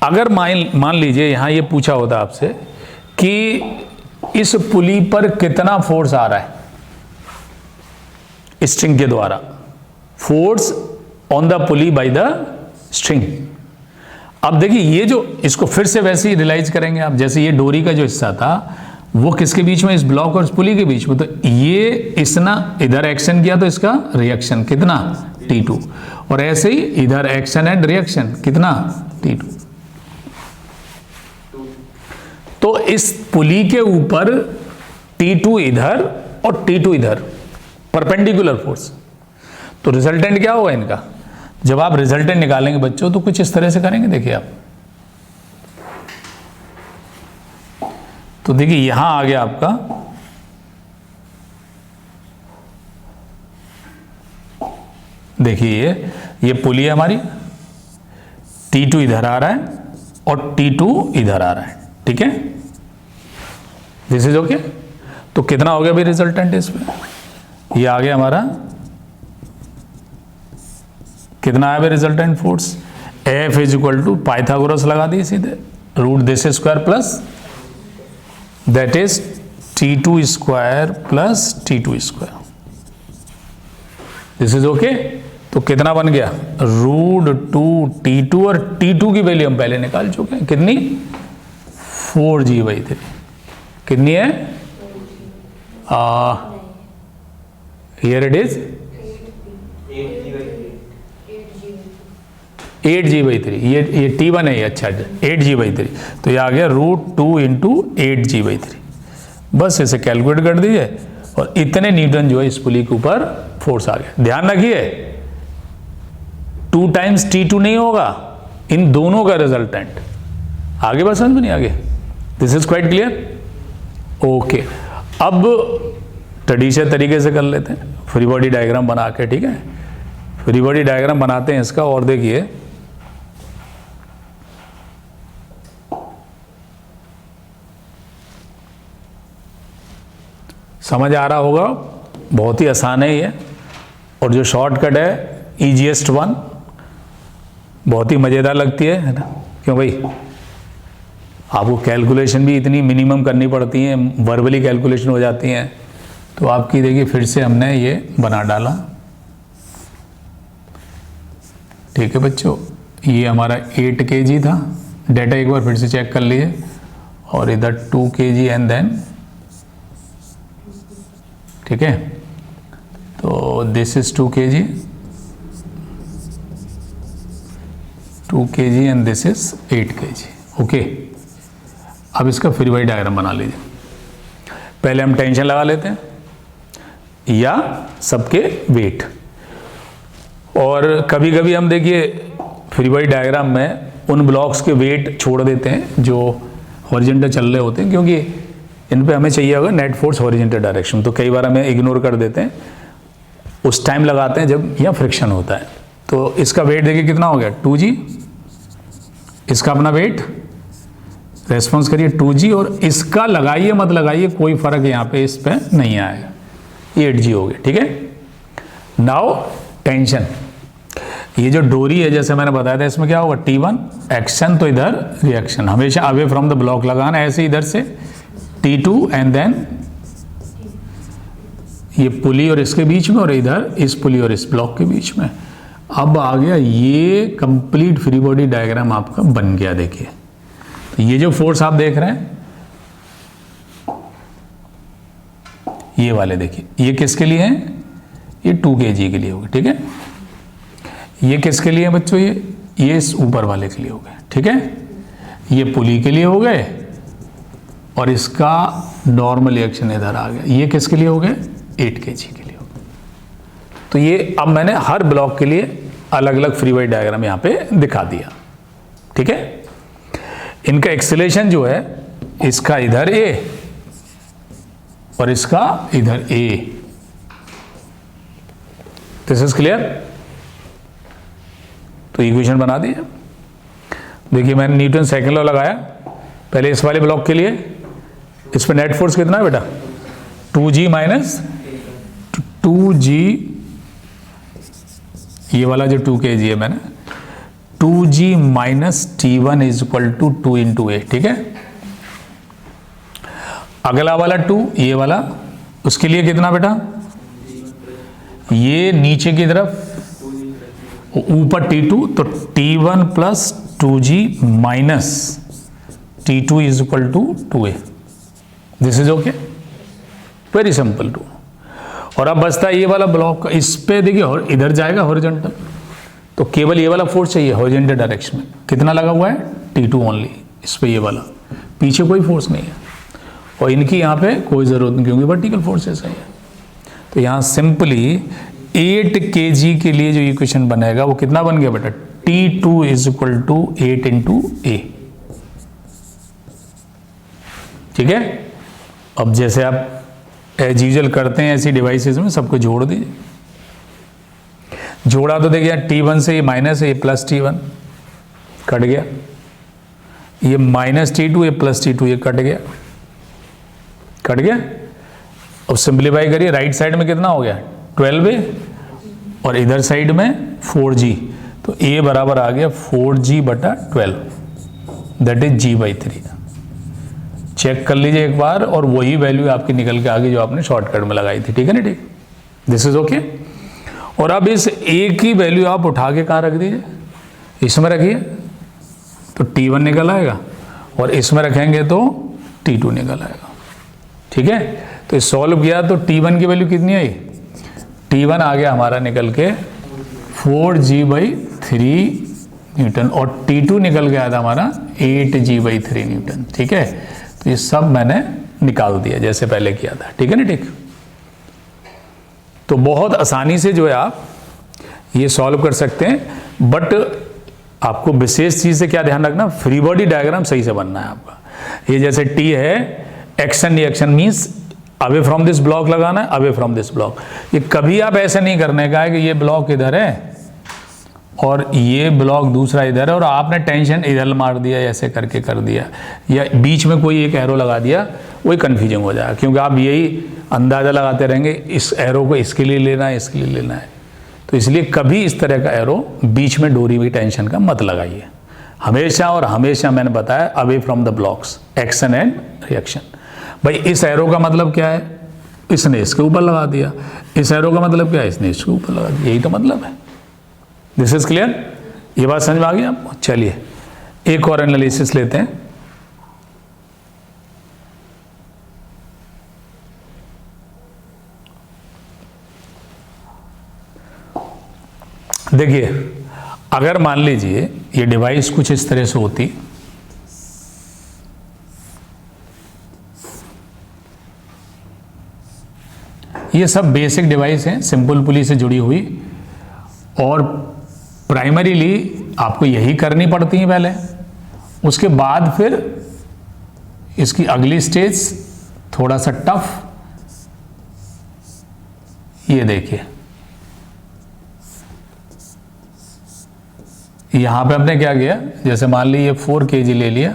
अगर मान लीजिए यहां ये पूछा होता आपसे कि इस पुली पर कितना फोर्स आ रहा है स्ट्रिंग के द्वारा, force on the pulley by the string. अब देखिए ये जो, इसको फिर से वैसे ही रियलाइज करेंगे आप, जैसे ये डोरी का जो हिस्सा था वो किसके बीच में, इस ब्लॉक और इस पुली के बीच में, तो ये इसने इधर एक्शन किया तो इसका रिएक्शन कितना, T2, और ऐसे ही इधर एक्शन एंड रिएक्शन कितना, T2। तो इस पुली के ऊपर T2 इधर और T2 इधर, परपेंडिकुलर फोर्स। तो रिजल्टेंट क्या होगा इनका? जब आप रिजल्टेंट निकालेंगे बच्चों तो कुछ इस तरह से करेंगे, देखिए आप, तो देखिए यहां आ गया आपका, देखिए ये पुली है हमारी, T2 इधर आ रहा है और T2 इधर आ रहा है, ठीक है, दिस इज ओके। तो कितना हो गया भाई रिजल्टेंट इसमें? ये आ गया हमारा, कितना आया भाई resultant force? F is equal to, Pythagoras लगा दिए सीधे, root this square plus that is T2 square plus T2 square. This is okay. तो कितना बन गया, √2T2, और T2 की वैल्यू हम पहले निकाल चुके हैं, कितनी, 4G/3। कितनी है? Here it is 8G/3। ये T1 है, अच्छा 8G/3, तो ये आ गया √2 इंटू 8G/3। बस इसे कैलकुलेट कर दीजिए और इतने न्यूटन जो है इस पुली के ऊपर फोर्स आ गया। ध्यान रखिए 2 टाइम्स T2 नहीं होगा, इन दोनों का रिजल्टेंट। आगे बस समझ में नहीं? आगे this is quite clear. Okay, अब ट्रेडिशनल तरीके से कर लेते हैं, फ्री बॉडी डायग्राम बना के, ठीक है, फ्री बॉडी डायग्राम बनाते हैं इसका। और देखिए समझ आ रहा होगा, बहुत ही आसान है ये, और जो शॉर्टकट है ईजीएस्ट वन, बहुत ही मज़ेदार लगती है ना, क्यों भाई? आपको कैलकुलेशन भी इतनी मिनिमम करनी पड़ती है, वर्बली कैलकुलेशन हो जाती हैं, तो आपकी देखिए फिर से हमने ये बना डाला, ठीक है बच्चों। ये हमारा 8 kg था, डेटा एक बार फिर से चेक कर लीजिए, और इधर 2 kg एंड देन, ठीक है, तो this is 2 kg, 2 kg and this is 8 kg। Okay, अब इसका फ्री बॉडी डायग्राम बना लीजिए। पहले हम टेंशन लगा लेते हैं या सबके वेट, और कभी कभी हम देखिए फ्री बॉडी डायग्राम में उन ब्लॉक्स के वेट छोड़ देते हैं जो हॉरिजॉन्टल चल रहे होते हैं, क्योंकि इन पे हमें चाहिए होगा नेट फोर्स हॉरिजॉन्टल डायरेक्शन, तो कई बार हमें इग्नोर कर देते हैं, उस टाइम लगाते हैं जब यह फ्रिक्शन होता है। तो इसका वेट देखिए कितना हो गया, 2G, इसका अपना वेट रेस्पॉन्स करिए 2G, और इसका लगाइए मत लगाइए, कोई फर्क यहाँ पे इस पे नहीं आएगा, 8G हो गया, ठीक है। नाउ टेंशन, ये जो डोरी है जैसे मैंने बताया था, इसमें क्या होगा, T1 एक्शन, तो इधर रिएक्शन, हमेशा अवे फ्रॉम द ब्लॉक लगाना, ऐसे इधर से T2 एंड देन ये पुली और इसके बीच में, और इधर इस पुली और इस ब्लॉक के बीच में। अब आ गया ये कंप्लीट फ्री बॉडी डायग्राम आपका बन गया। देखिए तो ये जो फोर्स आप देख रहे हैं, ये वाले देखिए, ये किसके लिए हैं, ये 2 kg के लिए होगा, ठीक है। ये किसके लिए है बच्चों, ये इस ऊपर वाले के लिए हो गए, ठीक है। ये पुली के लिए हो गए, और इसका नॉर्मल रिएक्शन इधर आ गया। ये किसके लिए हो गए? 8 kg के लिए हो गए। तो ये अब मैंने हर ब्लॉक के लिए अलग अलग फ्री बॉडी डायग्राम यहाँ पे दिखा दिया, ठीक है। इनका एक्सेलेरेशन जो है, इसका इधर A और इसका इधर A। This is clear? तो इक्वेशन बना दी। देखिए मैंने न्यूटन सेकंड लॉ लगाया पहले इस वाले ब्लॉक के लिए। इस पर नेट फोर्स कितना है बेटा? 2G माइनस 2G, ये वाला जो 2 kg है मैंने 2G minus T1 is equal to 2 into A, ठीक है। अगला वाला 2, ये वाला, उसके लिए कितना बेटा? ये नीचे की तरफ ऊपर T2, तो T1 plus 2G minus T2 is equal to 2A। This is okay, very simple too. और अब बचता है ये वाला ब्लॉक, इस पे देखिए इधर जाएगा हॉरिजॉन्टल, तो केवल ये वाला फोर्स चाहिए हॉरिजॉन्टल डायरेक्शन में। कितना लगा हुआ है? T2 ओनली इस पे, ये वाला, पीछे कोई फोर्स नहीं है। और इनकी यहाँ पे कोई ज़रूरत नहीं क्योंकि वर्टिकल फोर्सेस है। तो यहाँ सिंपली 8 kg के लिए जो इक्वेशन बनेगा वो कितना बन गया बेटा? T2 is equal to 8 into A, ठीक है। अब जैसे आप एज यूजुअल करते हैं ऐसी डिवाइसेस में सबको जोड़ दीजिए। जोड़ा तो देखिए T1 से ये माइनस है, ये प्लस T1 कट गया, ये माइनस T2, ये प्लस T2, ये कट गया, कट गया। अब सिंप्लीफाई करिए, राइट साइड में कितना हो गया? 12A और इधर साइड में 4G, तो A बराबर आ गया 4G बटा 12, दैट इज G/3। चेक कर लीजिए एक बार, और वही वैल्यू आपकी निकल के आ गई जो आपने शॉर्टकट में लगाई थी, ठीक है ना, ठीक। This is okay. और अब इस A की वैल्यू आप उठा के कहाँ रख दीजिए? इसमें रखिए तो T1 निकल आएगा, और इसमें रखेंगे तो T2 निकल आएगा, ठीक है। तो सॉल्व किया तो T1 की वैल्यू कितनी आई? T1 आ गया हमारा निकल के 4G/3 न्यूटन, और T2 निकल गया था हमारा 8G/3 न्यूटन, ठीक है। तो ये सब मैंने निकाल दिया जैसे पहले किया था, ठीक है ना, ठीक। तो बहुत आसानी से जो है आप ये सॉल्व कर सकते हैं, बट आपको विशेष चीज से क्या ध्यान रखना, फ्री बॉडी डायग्राम सही से बनना है आपका। ये जैसे T है, action reaction means away from this block लगाना है, अवे फ्रॉम दिस ब्लॉक। ये कभी आप ऐसे नहीं करने का है कि ये ब्लॉक इधर है और ये ब्लॉक दूसरा इधर है और आपने टेंशन इधर मार दिया, ऐसे करके कर दिया, या बीच में कोई एक एरो लगा दिया, वही कन्फ्यूजिंग हो जाएगा। क्योंकि आप यही अंदाज़ा लगाते रहेंगे इस एरो को इसके लिए लेना है, इसके लिए लेना है। तो इसलिए कभी इस तरह का एरो बीच में डोरी हुई टेंशन का मत लगाइए हमेशा। और हमेशा मैंने बताया away from the blocks, action and reaction. भाई इस एरो का मतलब क्या है? इसने इसके ऊपर लगा दिया। इस एरो का मतलब क्या है? इसने इसके ऊपर लगा दिया। यही तो मतलब है। This is clear? ये बात समझ में आ गई आपको? चलिए एक और एनालिसिस लेते हैं। देखिए अगर मान लीजिए ये डिवाइस कुछ इस तरह से होती, ये सब बेसिक डिवाइस हैं सिंपल पुली से जुड़ी हुई, और प्राइमरीली आपको यही करनी पड़ती है पहले। उसके बाद फिर इसकी अगली स्टेज थोड़ा सा टफ। ये देखिए यहां पे हमने क्या किया, जैसे मान लीजिए 4 kg ले लिया,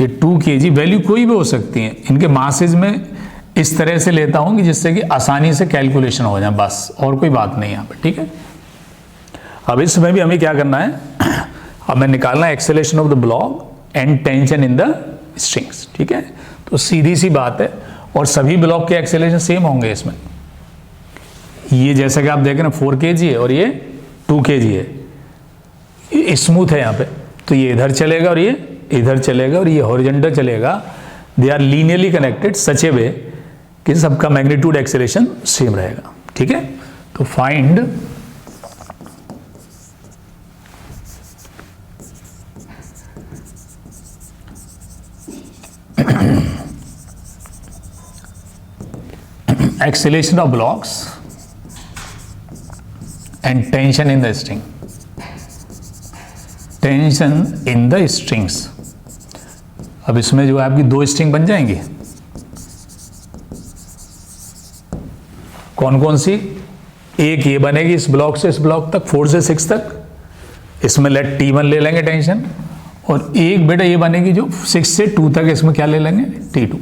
ये 2 kg, वैल्यू कोई भी हो सकती है। इनके मासेज में इस तरह से लेता हूं कि जिससे कि आसानी से कैलकुलेशन हो जाए, बस और कोई बात नहीं यहाँ पे, ठीक है। अब इसमें भी हमें क्या करना है, हमें निकालना है acceleration of the block and tension in the strings, ठीक है। तो सीधी सी बात है, और सभी ब्लॉक के एक्सेलरेशन सेम होंगे इसमें। ये जैसा कि आप देख रहे हैं 4 kg है और ये 2 kg है, ये स्मूथ है यहाँ पे, तो ये इधर चलेगा और ये इधर चलेगा और ये हॉरिजॉन्टल चलेगा। दे आर लीनियरली कनेक्टेड सच ए वे कि सबका मैग्नीट्यूड एक्सेलरेशन सेम रहेगा, ठीक है। तो find acceleration of blocks and tension in the string. Tension in the strings. अब इसमें जो है आपकी दो स्ट्रिंग बन जाएंगी, कौन कौन सी? एक ये बनेगी इस ब्लॉक से इस ब्लॉक तक 4 से 6 तक, इसमें लेट T1 ले लेंगे टेंशन, और एक बेटा ये बनेगी जो 6 से 2 तक, इसमें क्या ले लेंगे? T2।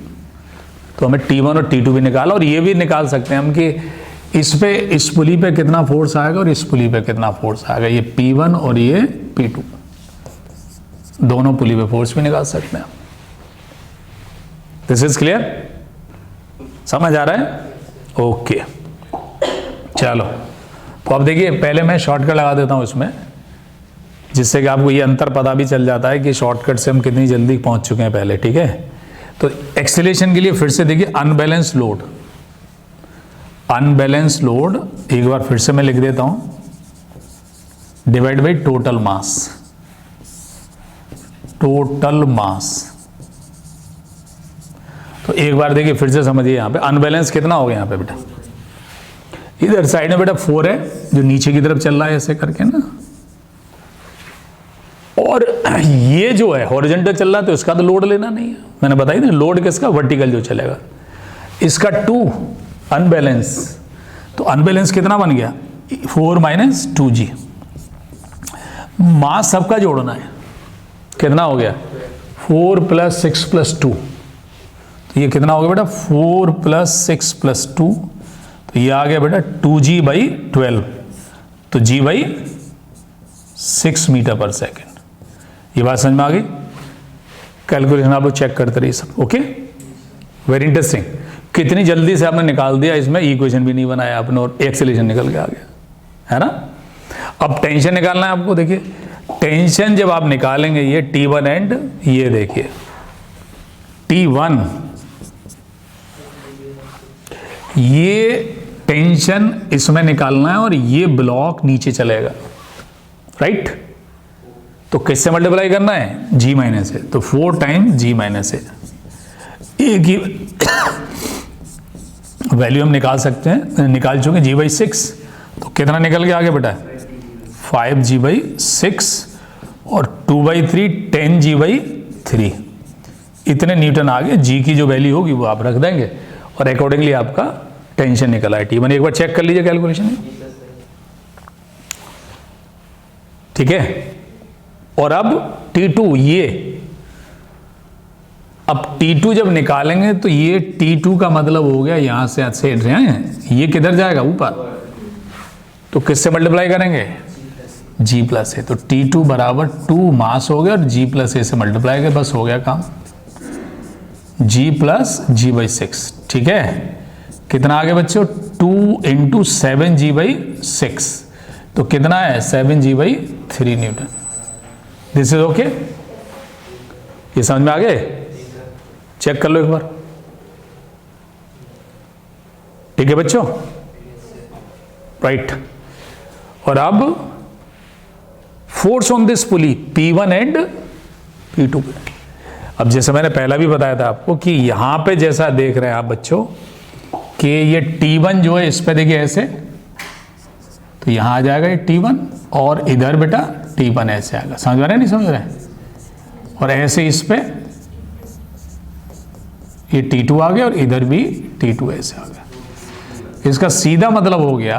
तो हमें T1 और T2 भी निकाला, और ये भी निकाल सकते हैं हम कि इस पे, इस पुली पे कितना फोर्स आएगा और इस पुली पे कितना फोर्स आएगा। ये P1 और ये P2, दोनों पुली पे फोर्स भी निकाल सकते हैं। This is clear? समझ आ रहा है? ओके चलो, तो अब देखिए पहले मैं शॉर्टकट लगा देता हूं इसमें, जिससे कि आपको ये अंतर पता भी चल जाता है कि शॉर्टकट से हम कितनी जल्दी पहुंच चुके हैं पहले। ठीक है, तो एक्सेलेरेशन के लिए फिर से देखिए, अनबैलेंस लोड, अनबैलेंस लोड एक बार फिर से मैं लिख देता हूं, divide by total mass, total mass. तो एक बार देखिए फिर से समझिए, यहां पे अनबैलेंस कितना हो गया यहां पे बेटा? इधर साइड में बेटा 4 है जो नीचे की तरफ चल रहा है ऐसे करके ना, और ये जो है हॉरिजॉन्टल चल रहा है, तो इसका तो लोड लेना नहीं है, मैंने बताई ना, लोड किसका? वर्टिकल जो चलेगा, इसका 2 अनबैलेंस। तो अनबैलेंस कितना बन गया? 4 माइनस 2g। मास सबका जोड़ना है, कितना हो गया? 4 प्लस 6 प्लस 2, तो ये कितना हो गया बेटा? 4 प्लस 6 प्लस 2, तो ये आ गया बेटा 2g बाई 12, तो g बाई 6 मीटर पर सेकेंड। ये बात समझ में आ गई? कैलकुलेशन आप लोग चेक करते रहिए सब। Okay, very interesting. कितनी जल्दी से आपने निकाल दिया, इसमें इक्वेशन भी नहीं बनाया आपने और एक्सेलेरेशन निकल के आ गया, है ना? अब टेंशन निकालना है आपको। देखिए टेंशन जब आप निकालेंगे, ये T1 एंड ये देखिए T1, ये टेंशन इसमें निकालना है और ये ब्लॉक नीचे चलेगा, राइट? तो किससे मल्टीप्लाई करना है? G माइनस है, तो 4 टाइम G माइनस है। एक ही वैल्यू हम निकाल सकते हैं, निकाल चुके G बाई 6, तो कितना निकल के आगे बेटा? 5G बाई 6 और 2 बाई 3 10G बाई 3, इतने न्यूटन आ गए। G की जो वैल्यू होगी वो आप रख देंगे और अकॉर्डिंगली आपका टेंशन निकला है T1। एक बार चेक कर लीजिए कैलकुलेशन, ठीक है? और अब T2, ये अब T2 जब निकालेंगे तो ये T2 का मतलब हो गया यहां से ऐसे ये किधर जाएगा? ऊपर, तो किससे मल्टीप्लाई करेंगे? G प्लस ए, तो T2 बराबर 2 मास हो गया और G प्लस ए से मल्टीप्लाई कर, बस हो गया काम। G प्लस G बाई 6, ठीक है? कितना आगे बच्चों? 2 इंटू 7G बाई 6, तो कितना है? 7G by 3 Newton. This is okay? ये समझ में आ गए? चेक कर लो एक बार, ठीक है बच्चों? राइट। और अब force on this pulley P1 and P2 पे। अब जैसे मैंने पहला भी बताया था आपको कि यहां पे जैसा देख रहे हैं आप बच्चों कि ये T1 जो है इस पे देखिए ऐसे, तो यहां आ जाएगा ये T1 और इधर बेटा T1 ऐसे आएगा। समझ रहे हैं? नहीं समझ रहे हैं? और ऐसे इस पे ये T2 आ गया और इधर भी T2 ऐसे आ गया। इसका सीधा मतलब हो गया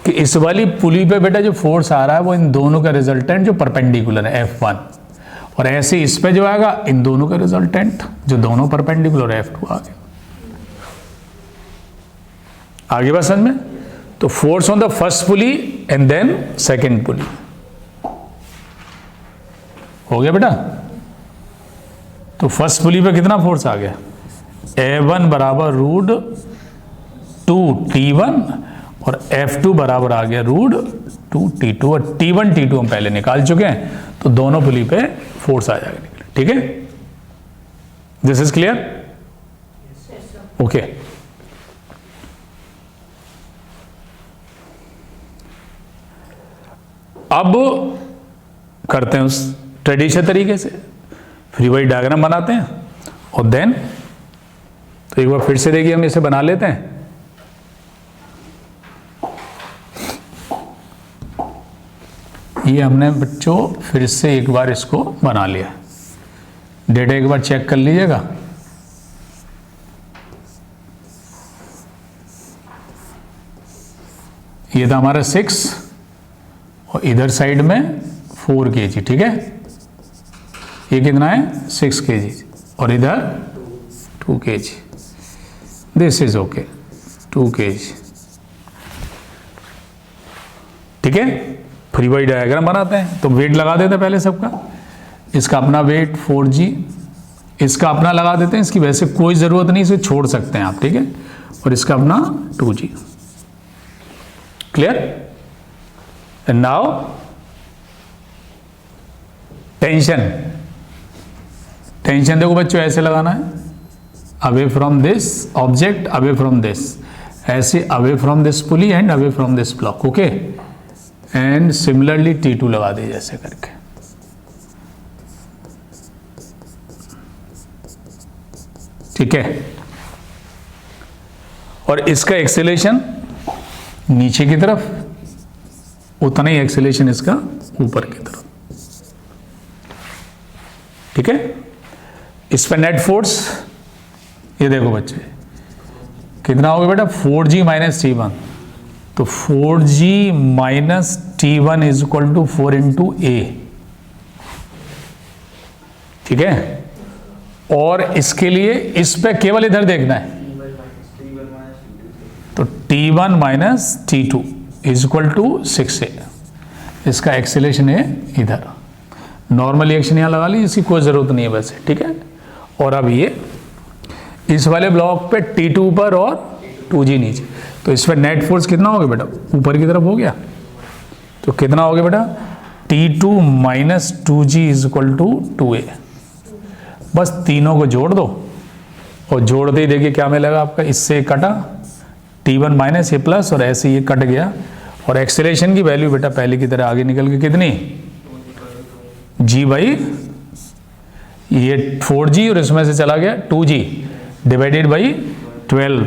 कि इस वाली पुली पे बेटा जो फोर्स आ रहा है वो इन दोनों का रिजल्टेंट जो परपेंडिकुलर है F1, और ऐसे इस पे जो आएगा इन दोनों का रिजल्टेंट जो दोनों परपेंडिकुलर F2 आ गया। आगे बात समझ में? तो force on the first pulley and then second pulley हो गया बेटा। तो फर्स्ट पुली पे कितना फोर्स आ गया? F1 बराबर रूट 2 T1 और F2 बराबर आ गया रूट 2 T2, और T1 T2 हम पहले निकाल चुके हैं, तो दोनों पुली पे फोर्स आ जाएगा। ठीक है? This is clear? ओके। अब करते हैं उस ट्रेडिशनल तरीके से, फ्री बॉडी डायग्राम बनाते हैं और देन तो एक बार फिर से देखिए, हम इसे बना लेते हैं। ये हमने बच्चों फिर से एक बार इसको बना लिया। डेटा एक बार चेक कर लीजिएगा। ये था हमारा 6 और इधर साइड में 4 kg, ठीक है। ये कितना है 6 kg और इधर 2 kg। This is okay, 2 kg, ठीक है। फ्री बॉडी डायग्राम बनाते हैं तो वेट लगा देते हैं पहले सबका। इसका अपना वेट 4g, इसका अपना लगा देते हैं। इसकी वैसे कोई ज़रूरत नहीं, इसे छोड़ सकते हैं आप, ठीक है। और इसका अपना 2g। Clear? And now tension. Tension देखो बच्चों ऐसे लगाना है, away from this object, away from this, ऐसे away from this pulley and away from this block, okay. And similarly T2 लगा दीजिए ऐसे करके, ठीक है। और इसका एक्सेलेरेशन नीचे की तरफ, उतना ही एक्सेलेरेशन इसका ऊपर की तरफ, ठीक है। इस पर नेट फोर्स ये देखो बच्चे कितना होगा बेटा, 4g माइनस T1। तो 4g minus T1 is equal to 4 into A, ठीक है। और इसके लिए इस पे केवल इधर देखना है, तो T1 minus T2 is equal to 6A। इसका एक्सेलेरेशन है इधर। नॉर्मल रिएक्शन यहाँ लगा ली, इसकी कोई ज़रूरत नहीं है वैसे, ठीक है। और अब ये इस वाले ब्लॉक पे T2 ऊपर और 2g नीचे, तो इस पर नेट फोर्स कितना हो गया बेटा, ऊपर की तरफ हो गया। तो कितना हो गया बेटा, T2 minus 2g is equal to 2A। बस तीनों को जोड़ दो और जोड़ते ही देखिए क्या मिलेगा आपका, इससे कटा T1 माइनस ये प्लस और ऐसे ये कट गया। और एक्सेलेरेशन की वैल्यू बेटा पहले की तरह आगे निकल के कितनी, g बाई ये 4g और इसमें से चला गया 2g डिवाइडेड बाई 12,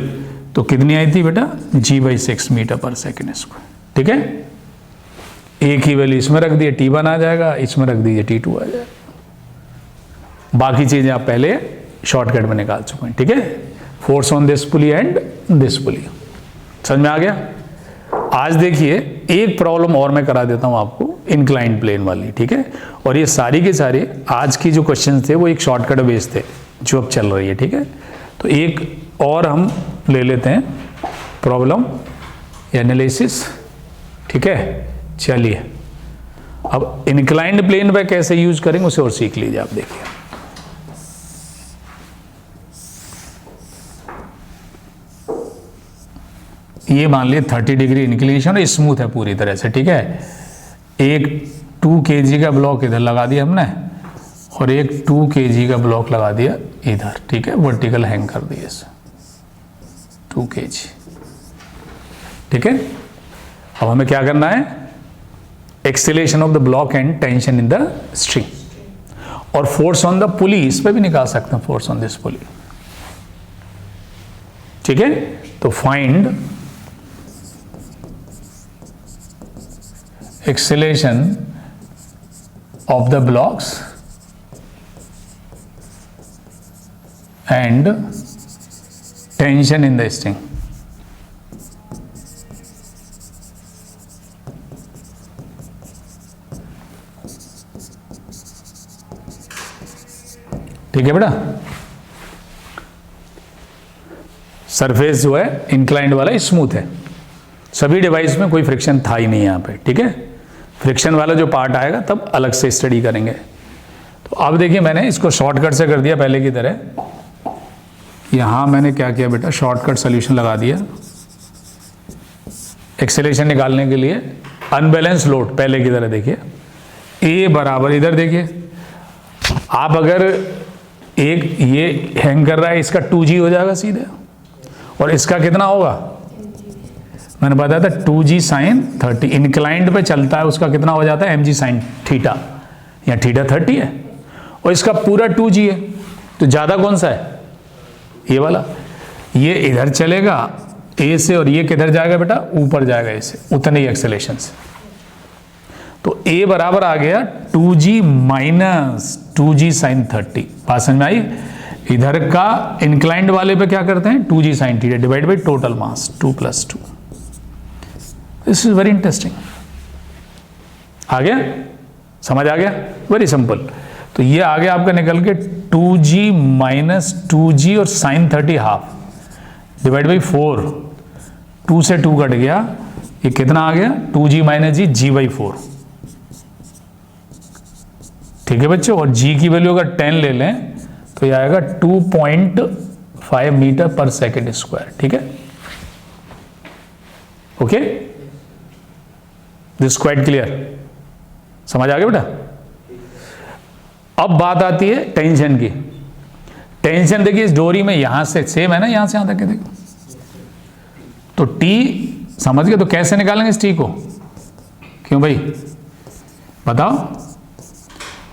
तो कितनी आई थी बेटा, g बाई 6 मीटर पर सेकेंड स्क्वायर, ठीक है। एक ही वैल्यू इसमें रख दिए, T1 आ जाएगा, इसमें रख दीजिए T2 आ जाएगा। बाकी चीजें आप पहले शॉर्टकट में निकाल चुके हैं, ठीक है। Force on this pulley and this pulley, समझ में आ गया। आज देखिए एक प्रॉब्लम और मैं करा देता हूं आपको, इंक्लाइंड प्लेन वाली, ठीक है। और ये सारी के सारे आज की जो क्वेश्चन थे वो एक शॉर्टकट बेस थे जो अब चल रही है, ठीक है। तो एक और हम ले लेते हैं प्रॉब्लम एनालिसिस, ठीक है। चलिए अब इंक्लाइंड प्लेन पे कैसे यूज करेंगे उसे और सीख लीजिए आप। देखिए ये मान लिए 30 डिग्री इंक्लिनेशन, स्मूथ है पूरी तरह से, ठीक है। एक 2 kg का ब्लॉक इधर लगा दिया हमने और एक 2 kg का ब्लॉक लगा दिया इधर, ठीक है। वर्टिकल हैंग कर दिया इसे 2 kg, ठीक है। अब हमें क्या करना है, acceleration of the block and tension in the string. और फोर्स ऑन द पुली इस पे भी निकाल सकते हैं, फोर्स ऑन दिस पुली, ठीक है। तो find acceleration of the blocks and tension in the string, ठीक है बेटा। सरफेस जो है इंक्लाइंड वाला स्मूथ है, सभी डिवाइस में कोई फ्रिक्शन था ही नहीं यहाँ पे, ठीक है। फ्रिक्शन वाला जो पार्ट आएगा तब अलग से स्टडी करेंगे। तो अब देखिए मैंने इसको शॉर्टकट से कर दिया पहले की तरह। यहाँ मैंने क्या किया बेटा, शॉर्टकट सॉल्यूशन लगा दिया एक्सेलेरेशन निकालने के लिए। अनबैलेंस लोड पहले की तरह देखिए, ए बराबर इधर देखिए, आप अगर एक ये हैंग कर रहा है इसका 2g हो जाएगा सीधे, और इसका कितना होगा, मैंने बताया था 2g साइन 30, इंक्लाइंड पे चलता है उसका कितना हो जाता है mg साइन थीटा, या थीटा 30 है और इसका पूरा 2g है, तो ज़्यादा कौन सा है, ये वाला। ये इधर चलेगा ए से, और ये किधर जाएगा बेटा, ऊपर जाएगा ए से, उतने ही एक्सेलेरेशन से। तो ए बराबर आ गया 2g माइनस 2g साइन 30। बात समझ में आई? इधर का इंक्लाइंड वाले पे क्या करते हैं, 2g sine theta divide by total mass 2 + 2। This is very interesting. आ गया, समझ आ गया? Very simple. तो ये आ गया आपका निकल के 2g माइनस 2g और साइन 30 हाफ डिवाइड बाई 4, 2 से 2 कट गया, ये कितना आ गया, 2g माइनस g/4। ठीक है बच्चों, और g की वैल्यू अगर 10 ले लें तो ये आएगा 2.5 मीटर पर सेकेंड स्क्वायर। ठीक है, ओके, दिस क्वाइट क्लियर, समझ आ गया बेटा? अब बात आती है टेंशन की। टेंशन देखिए इस डोरी में यहां से सेम है ना, यहां से यहां तक, देखो तो टी समझ गए। तो कैसे निकालेंगे इस टी को? क्यों भाई बताओ?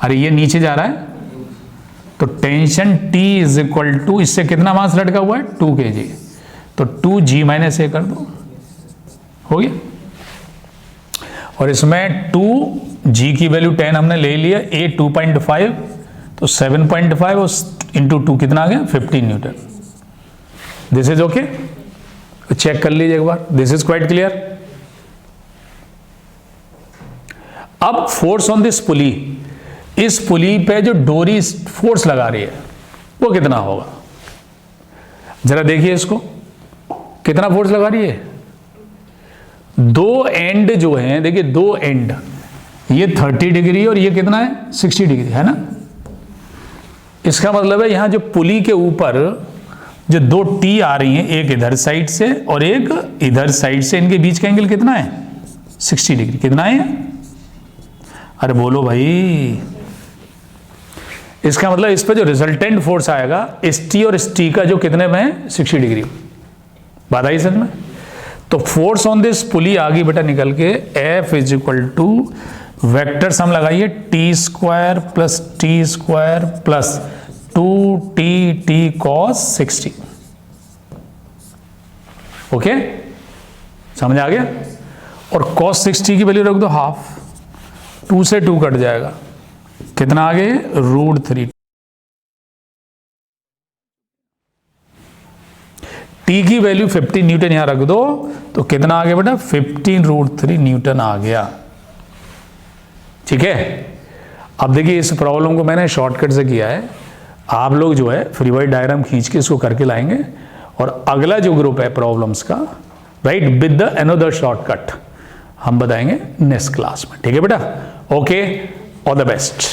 अरे ये नीचे जा रहा है, तो tension T is equal to, इससे कितना मास लटका हुआ है, 2 kg, तो 2g माइनस ए कर दो, हो गया। और इसमें 2g की वैल्यू 10 हमने ले लिया, a 2.5, तो 7.5 और इंटू 2 कितना आ गया, 15 newton. This is okay, check कर लीजिए एक बार, दिस इज क्वाइट क्लियर। अब फोर्स ऑन दिस पुली, इस पुली पे जो डोरी फोर्स लगा रही है वो कितना होगा, जरा देखिए इसको, कितना फोर्स लगा रही है। दो एंड जो हैं, देखिए दो एंड, ये 30 डिग्री और ये कितना है, 60 डिग्री है ना। इसका मतलब है यहां जो पुली के ऊपर जो दो टी आ रही हैं, एक इधर साइड से और एक इधर साइड से, इनके बीच का एंगल कितना है, 60 डिग्री। कितना है? अरे बोलो भाई। इसका मतलब इस पे जो रिजल्टेंट फोर्स आएगा एस टी और एस टी का जो कितने में है, 60 डिग्री। बात आई समझ में? तो फोर्स ऑन दिस पुली आ गई बेटा निकल के, F is equal to vector sum लगाइए, t² plus t² plus 2t cos 60। Okay, समझ आ गया? और cos 60 की वैल्यू रख दो हाफ, 2 से 2 कट जाएगा, कितना आ गया, √3। टी की वैल्यू 15 न्यूटन यहां रख दो, तो कितना आ गया बेटा, 15√3 न्यूटन आ गया। ठीक है, अब देखिए इस प्रॉब्लम को मैंने शॉर्टकट से किया है, आप लोग जो है फ्री बॉडी डायग्राम खींच के इसको करके लाएंगे, और अगला जो ग्रुप है प्रॉब्लम्स का, right, with the another shortcut हम बताएंगे नेक्स्ट क्लास में। ठीक है बेटा, ओके, ऑल द बेस्ट।